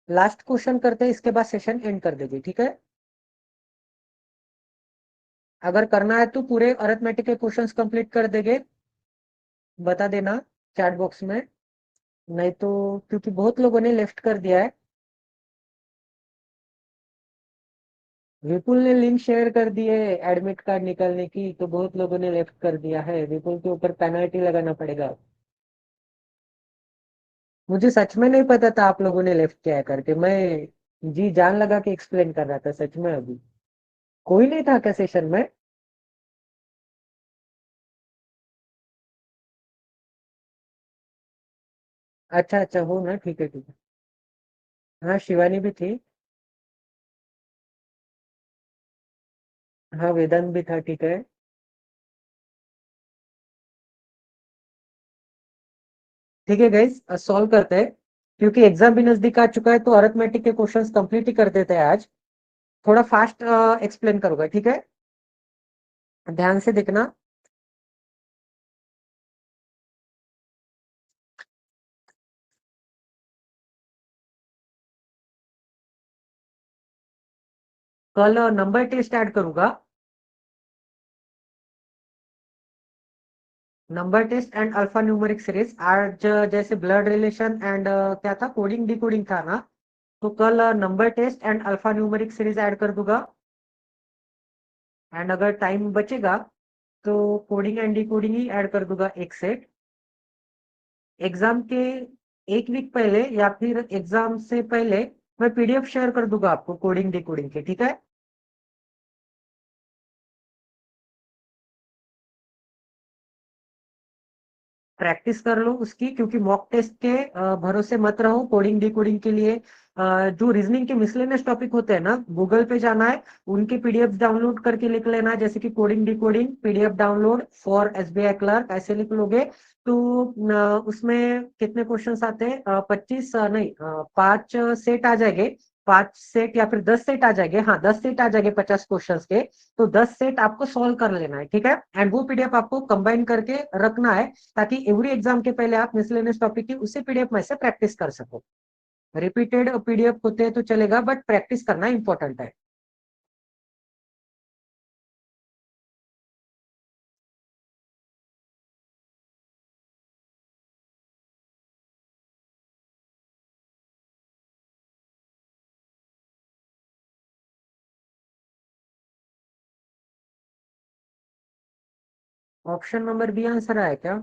A: लास्ट क्वेश्चन करते हैं, इसके बाद सेशन एंड कर देंगे, ठीक है। अगर करना है तो पूरे अरिथमेटिक के क्वेश्चंस कंप्लीट कर देंगे, बता देना चैट बॉक्स में, नहीं तो क्योंकि बहुत लोगों ने लेफ्ट कर दिया है। विपुल ने लिंक शेयर कर दी है एडमिट कार्ड निकालने की, तो बहुत लोगों ने लेफ्ट कर दिया है, विपुल के ऊपर पेनल्टी लगाना पड़ेगा। मुझे सच में नहीं पता था आप लोगों ने लेफ्ट किया है करके, मैं जी जान लगा के एक्सप्लेन कर रहा था सच में। अभी कोई नहीं था क्या सेशन में? अच्छा अच्छा, हो ना, ठीक है ठीक है। हाँ शिवानी भी थी। हाँ वेदांत भी था, ठीक है। ठीक है गाइस, सॉल्व करते हैं, क्योंकि एग्जाम भी नजदीक आ चुका है, तो अरिथमेटिक के क्वेश्चंस कंप्लीट ही कर देते हैं आज। थोड़ा फास्ट एक्सप्लेन करूंगा, ठीक है, ध्यान से देखना। कल नंबर टेस्ट ऐड करूंगा, number test and alphanumeric series आज, जैसे ब्लड रिलेशन एंड क्या था, कोडिंग डिकोडिंग था ना, तो कल number test and alphanumeric series add कर दूंगा। एंड अगर टाइम बचेगा तो कोडिंग एंड डिकोडिंग ही ऐड कर दूंगा एक सेट। एग्जाम के एक वीक पहले या फिर एग्जाम से पहले मैं पीडीएफ शेयर कर दूंगा आपको कोडिंग डिकोडिंग के, ठीक है। प्रैक्टिस कर लो उसकी, क्योंकि मॉक टेस्ट के भरोसे मत रहो कोडिंग डिकोडिंग के लिए। जो रीजनिंग के मिसलेनियस टॉपिक होते हैं ना, गूगल पे जाना है, उनके पीडीएफ डाउनलोड करके लिख लेना, जैसे कि coding decoding PDF download for SBI clerk, ऐसे लिख लोगे तो उसमें कितने क्वेश्चंस आते हैं, 25 नहीं 5 सेट आ जाएंगे, 5 सेट या फिर 10 सेट आ जाएंगे, हाँ 10 सेट आ जाएंगे 50 क्वेश्चंस के। तो 10 सेट आपको सॉल्व कर लेना है, ठीक है, एंड वो पीडीएफ आपको कंबाइन करके रखना है, ताकि एवरी एग्जाम के पहले आप मिसलेनियस टॉपिक की उसी पीडीएफ में से प्रैक्टिस कर सको। रिपीटेड पीडीएफ होते हैं तो चलेगा, बट प्रैक्टिस करना इंपॉर्टेंट है। ऑप्शन नंबर बी आंसर आया क्या?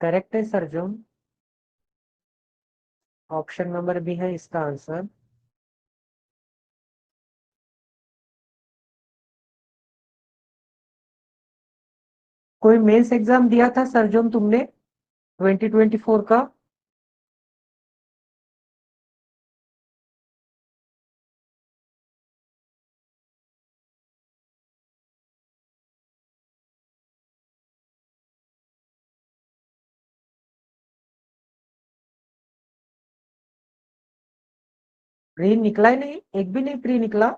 A: करेक्ट है सरजून, ऑप्शन नंबर बी है इसका आंसर। कोई मेंस एग्जाम दिया था सरजून तुमने 2024 का? प्री निकला ही नहीं, एक भी नहीं प्री निकला।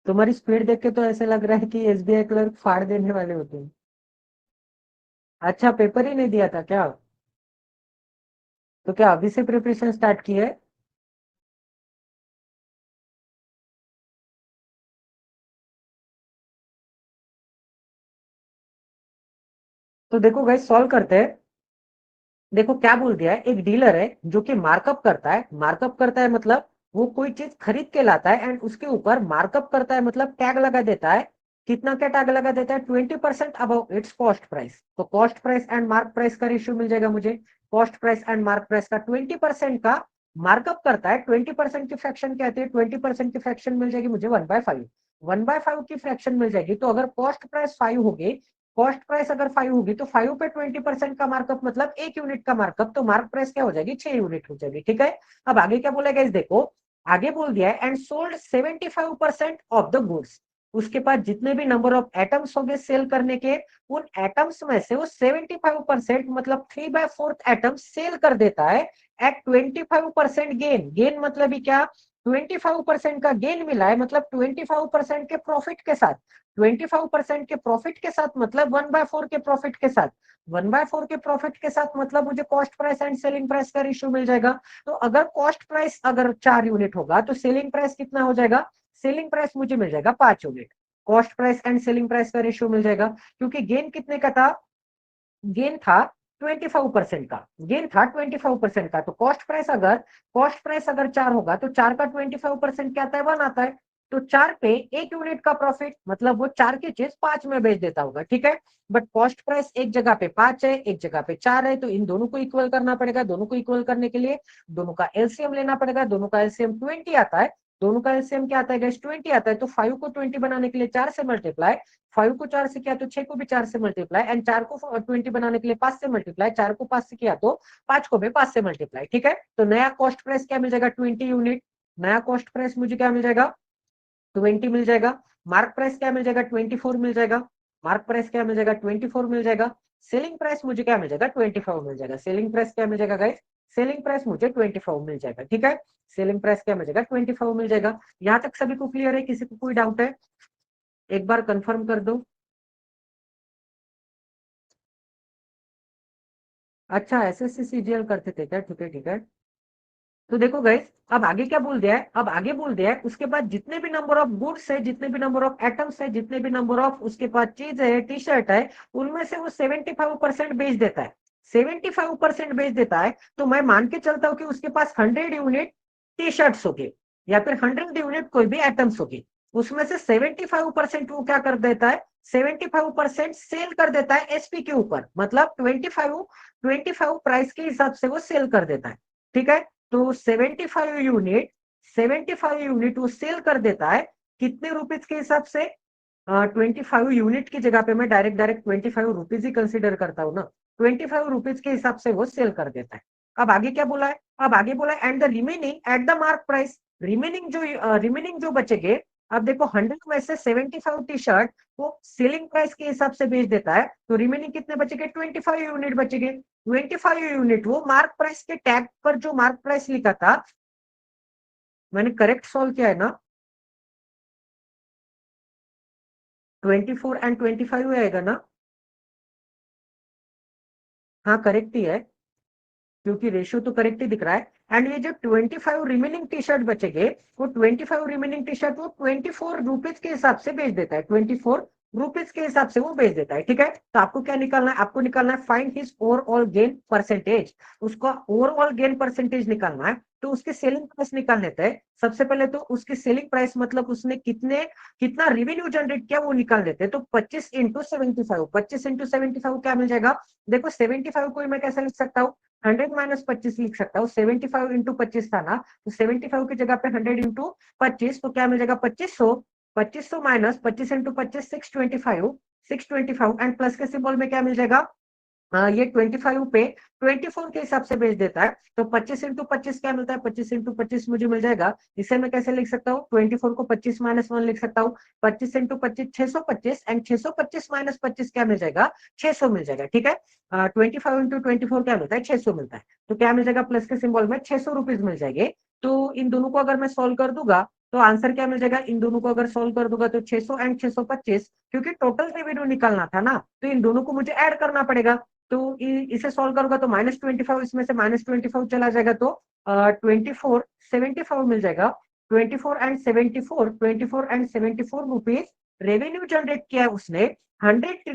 A: तुम्हारी स्पीड देख के तो ऐसे लग रहा है कि एसबीआई क्लर्क फाड़ देने वाले होते हैं। अच्छा, पेपर ही नहीं दिया था क्या? तो क्या अभी से प्रिपरेशन स्टार्ट की है? तो देखो गाइस, सॉल्व करते हैं। देखो क्या बोल दिया है, एक डीलर है जो कि मार्कअप करता है, मार्कअप करता है मतलब वो कोई चीज खरीद के लाता है एंड उसके ऊपर मार्कअप करता है, मतलब टैग लगा देता है। कितना क्या टैग लगा देता है? 20% अबव इट्स कॉस्ट प्राइस। तो cost price and mark price का रेशियो मिल जाएगा मुझे। Cost price and mark price का 20% का मार्कअप करता है, 20% की फ्रैक्शन क्या आती है, 20% की फ्रैक्शन मिल जाएगी मुझे 1/5। 1/5 की फ्रैक्शन मिल जाएगी, तो अगर कॉस्ट प्राइस 5 होगी, कॉस्ट प्राइस अगर 5 होगी तो 5 पे 20% का मार्कअप मतलब 1 यूनिट का मार्कअप, तो मार्क प्राइस क्या हो जाएगी, 6 यूनिट हो जाएगी, ठीक है। अब आगे क्या बोलेगा इस देखो, आगे बोल दिया है and sold 75% of the goods. उसके पास जितने भी नंबर ऑफ एटम्स होंगे सेल करने के, उन एटम्स में से वो 75% मतलब 3/4 एटम सेल कर देता है एट 25% गेन। गेन मतलब ही क्या, 25% का गेन मिला है, मतलब 25% के प्रॉफिट के साथ। 25% के प्रॉफिट के साथ मतलब 1/4 के प्रॉफिट के साथ। 1/4 के प्रॉफिट के साथ मतलब मुझे cost price and selling price का रेशियो मिल जाएगा। तो अगर कॉस्ट प्राइस अगर 4 यूनिट होगा तो सेलिंग प्राइस कितना हो जाएगा, सेलिंग प्राइस मुझे मिल जाएगा 5 unit. Cost price and selling price का रेशियो मिल जाएगा, क्योंकि गेन कितने का था, गेन था 25% का, गेन था 25% का। तो कॉस्ट प्राइस अगर 4 होगा तो 4 का 25% क्या आता है, 1 आता है। तो 4 पे 1 यूनिट का प्रॉफिट, मतलब वो 4 की चीज 5 में बेच देता होगा, ठीक है। बट कॉस्ट प्राइस एक जगह पे 5 है, एक जगह पे 4 है, तो इन दोनों को इक्वल करना पड़ेगा। दोनों को इक्वल करने के लिए दोनों का एलसीएम लेना पड़ेगा। दोनों का एलसीएम 20 आता है। दोनों का एलसीएम क्या आता है गाइस, 20 आता है। तो 5 को 20 बनाने के लिए 4 से मल्टीप्लाई, 5 को 4 से किया तो 6 को भी 4 से मल्टीप्लाई, एंड 4 को 20 बनाने के लिए 5 से मल्टीप्लाई, 4 को 5 से किया तो 5 को भी 5 से मल्टीप्लाई, ठीक है। तो नया कॉस्ट प्राइस क्या मिल जाएगा, 20 यूनिट। नया कॉस्ट प्राइस मुझे क्या मिल जाएगा, 20 मिल जाएगा। मार्क प्राइस क्या मिल जाएगा, 24 मिल जाएगा। मार्क प्राइस क्या मिल जाएगा, 24 मिल जाएगा। सेलिंग प्राइस मुझे क्या मिल जाएगा, 25 मिल जाएगा। सेलिंग प्राइस क्या मिल जाएगा गाइस, सेलिंग प्राइस मुझे 25 मिल जाएगा, ठीक है। सेलिंग प्राइस क्या मिल जाएगा, 25 मिल जाएगा। यहाँ तक सभी को क्लियर है, किसी को कोई डाउट है, एक बार कंफर्म कर दो। अच्छा, एसएससी सीजीएल करते थे क्या, ठीक है ठीक है। तो देखो गाइस, अब आगे क्या बोल दिया है, अब आगे बोल दिया है उसके बाद जितने भी नंबर ऑफ गुड्स है, जितने भी नंबर ऑफ एटम्स है, जितने भी नंबर ऑफ उसके पास चीज है, टी शर्ट है, उनमें से वो 75% बेच देता है। 75% बेच देता है, तो मैं मान के चलता हूँ कि उसके पास 100 यूनिट टी शर्ट्स होगी, या फिर 100 यूनिट कोई भी एटम्स होगी। उसमें से 75% वो क्या कर देता है, 75% सेल कर देता है एसपी के ऊपर, मतलब 25 प्राइस के हिसाब से वो सेल कर देता है, ठीक है। तो 75 यूनिट वो सेल कर देता है, कितने रुपीज के हिसाब से, 25 यूनिट की जगह पे मैं डायरेक्ट डायरेक्ट 25 रुपीज ही कंसिडर करता हूँ ना। 25 रुपीज के हिसाब से वो सेल कर देता है। अब आगे क्या बोला है, अब आगे बोला है and the remaining at the mark price. Remaining जो बचेंगे, अब देखो 100 में से 75 टी शर्ट वो सेलिंग प्राइस के हिसाब से बेच देता है, तो रिमेनिंग कितने बचेंगे, 25 यूनिट बचेंगे। 25 यूनिट वो मार्क प्राइस के टैग पर जो मार्क प्राइस लिखा था, मैंने करेक्ट सॉल्व किया है ना, 24 एंड 25 आएगा ना। हाँ करेक्ट ही है, क्योंकि रेशियो तो करेक्ट ही दिख रहा है। एंड ये जो 25 रिमेनिंग टी शर्ट बचेंगे, वो 25 रिमेनिंग टी शर्ट वो 24 रुपीज के हिसाब से बेच देता है, 24 रुपीज के हिसाब से वो बेच देता है, ठीक है। तो आपको क्या निकालना है, आपको निकालना है find his overall gain percentage. उसका ओवरऑल गेन परसेंटेज निकालना है, तो उसके सेलिंग प्राइस निकाल लेते हैं। सबसे पहले तो उसकी सेलिंग प्राइस मतलब उसने कितना रेवेन्यू जनरेट किया वो निकाल लेते हैं। तो 25 × 75, 25 × 75 क्या मिल जाएगा, देखो 75 को मैं कैसे लिख सकता हूँ, 100 - 25 लिख सकता हूँ। 75 × 25 था ना, तो 75 की जगह पे 100 × 25, तो क्या मिल जाएगा 2500। 2500 माइनस 25 × 25 625 एंड प्लस के सिंबल में क्या मिल जाएगा, ये 25 पे 24 के हिसाब से बेच देता है। तो 25 × 25 क्या मिलता है, 25 × 25 मुझे मिल जाएगा। इसे मैं कैसे लिख सकता हूँ, 24 को 25 - 1 लिख सकता हूँ। 25 × 25 625 एंड 625 - 25 क्या मिल जाएगा, 600 मिल जाएगा, ठीक है। 25 × 24 क्या मिलता है, 600 मिलता है। तो क्या मिल जाएगा, प्लस के सिंबल में 600 रुपीज मिल जाएंगे। तो इन दोनों को अगर मैं सोल्व कर दूंगा तो आंसर क्या मिल जाएगा, इन दोनों को अगर सोल्व कर दूंगा तो 600 एंड 625, क्योंकि टोटल रेवेन्यू निकालना था ना, तो इन दोनों को मुझे ऐड करना पड़ेगा। तो इसे सॉल्व करूंगा तो -25, इसमें से -24 चला जाएगा, तो 24 मिल जाएगा। 24 एंड 74 रेवेन्यू जनरेट किया है उसने 100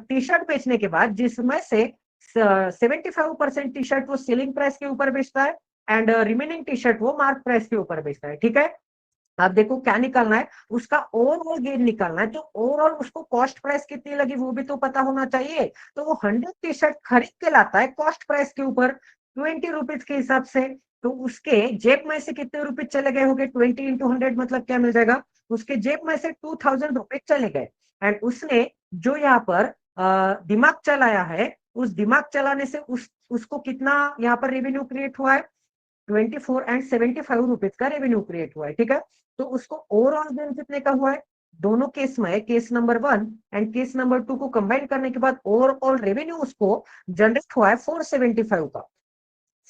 A: टी शर्ट बेचने के बाद, जिसमें से 75% टी शर्ट वो सेलिंग प्राइस के ऊपर बेचता है, एंड रिमेनिंग टी शर्ट वो मार्क प्राइस के ऊपर बेचता है, ठीक है। अब देखो क्या निकालना है, उसका ओवरऑल गेन निकालना है। तो ओवरऑल उसको कॉस्ट प्राइस कितनी लगी वो भी तो पता होना चाहिए। तो वो 100 टी शर्ट खरीद के लाता है कॉस्ट प्राइस के ऊपर 20 रुपीज के हिसाब से। तो उसके जेब में से कितने रुपीज चले गए होंगे, 20 × 100 मतलब क्या मिल जाएगा, उसके जेब में से 2000 रुपीज चले गए। एंड उसने जो यहाँ पर दिमाग चलाया है, उस दिमाग चलाने से उसको कितना यहाँ पर रेवेन्यू क्रिएट हुआ है, 24 एंड 75 रुपीज का रेवेन्यू क्रिएट हुआ है, ठीक है। तो उसको ओवरऑल गेन कितने का हुआ है, दोनों केस में case number 1 and case number 2 को कंबाइन करने के बाद ओवरऑल रेवेन्यू उसको जनरेट हुआ है 475 का।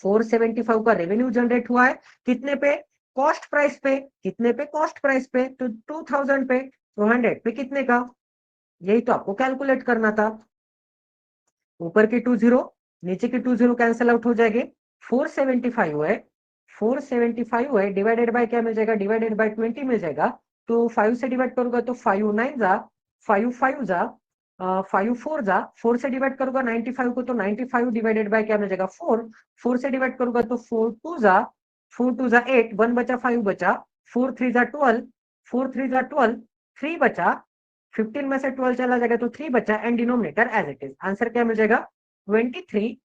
A: 475 का रेवेन्यू जनरेट हुआ है कितने पे? कॉस्ट प्राइस पे। कितने पे? कॉस्ट प्राइस पे। तो 2000 पे। तो 100 पे कितने का? यही तो आपको कैलकुलेट करना था। ऊपर की 20, नीचे की 20 कैंसिल आउट हो जाएंगे। 475 है, 475 है, डिवाइडेड बाय क्या मिल जाएगा? डिवाइडेड बाय 20 मिल जाएगा। तो 5 से डिवाइड करूंगा तो 5 9 जा, 5 5 जा, 5 4 जा, 4 से डिवाइड करूंगा 95 को तो 95 डिवाइडेड बाय क्या मिल जाएगा? 4। 4 से डिवाइड करूंगा तो 4 2 जा, 4 2 जा 8, 1 बचा 5 बचा, 4 3 जा 12, 4 3 जा 12, 3 बचा, 15 में से 12 चला जाएगा तो 3 बचा and denominator as it is. Answer क्या मिल जाएगा? 23।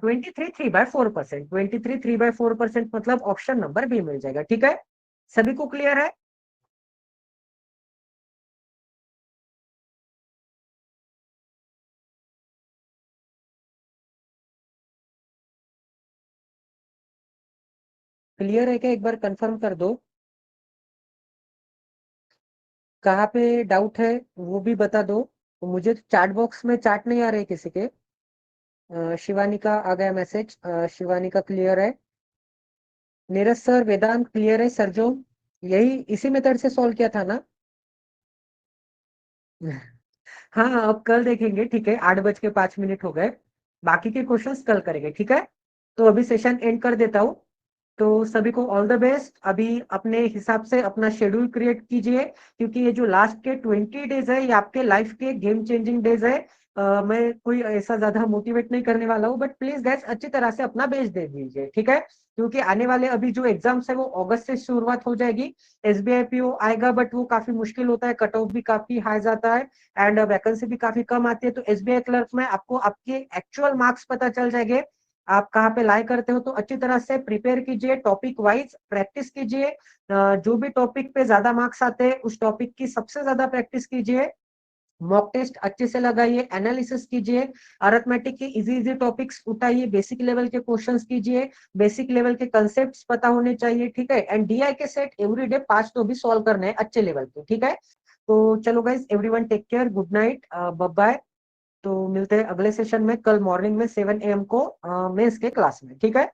A: 23 3/4%। 23 3/4% मतलब ऑप्शन नंबर बी मिल जाएगा। ठीक है, सभी को क्लियर है? क्लियर है क्या? एक बार कंफर्म कर दो। कहाँ पे डाउट है वो भी बता दो। मुझे चैट बॉक्स में चैट नहीं आ रहे किसी के। शिवानी का आ गया मैसेज। शिवानी का क्लियर है। नीरज सर, वेदांत क्लियर है? सर जो यही इसी मेथड से सॉल्व किया था ना? हाँ हाँ, अब कल देखेंगे। ठीक है, 8:05 हो गए। बाकी के क्वेश्चंस कल करेंगे। ठीक है, तो अभी सेशन एंड कर देता हूँ। तो सभी को ऑल द बेस्ट। अभी अपने हिसाब से अपना शेड्यूल क्रिएट कीजिए, क्योंकि ये जो लास्ट के 20 डेज है ये आपके लाइफ के गेम चेंजिंग डेज है। मैं कोई ऐसा ज्यादा मोटिवेट नहीं करने वाला हूँ, बट प्लीज गैस अच्छी तरह से अपना बेस्ट दे दीजिए। ठीक है, क्योंकि आने वाले अभी जो एग्जाम्स है वो अगस्त से शुरुआत हो जाएगी। एसबीआई पीओ आएगा बट वो काफी मुश्किल होता है, कट ऑफ भी काफी हाई जाता है एंड वैकेंसी भी काफी कम आती है। तो एसबीआई क्लर्क में आपको आपके एक्चुअल मार्क्स पता चल जाएंगे, आप कहाँ पे लाई करते हो। तो अच्छी तरह से प्रिपेयर कीजिए, टॉपिक वाइज प्रैक्टिस कीजिए। जो भी टॉपिक पे ज्यादा मार्क्स आते हैं उस टॉपिक की सबसे ज्यादा प्रैक्टिस कीजिए। मॉक टेस्ट अच्छे से लगाइए, एनालिसिस कीजिए, अरिथमेटिक के इजी इजी टॉपिक्स उठाइए, बेसिक लेवल के क्वेश्चंस कीजिए, बेसिक लेवल के कंसेप्ट्स पता होने चाहिए। ठीक है, एंड डीआई के सेट एवरीडे 5 तो भी सॉल्व करने हैं अच्छे लेवल के। ठीक है, तो चलो guys, everyone take care, good night, bye bye. तो मिलते हैं अगले सेशन में कल मॉर्निंग में 7 AM को मेंस के क्लास में। ठीक है।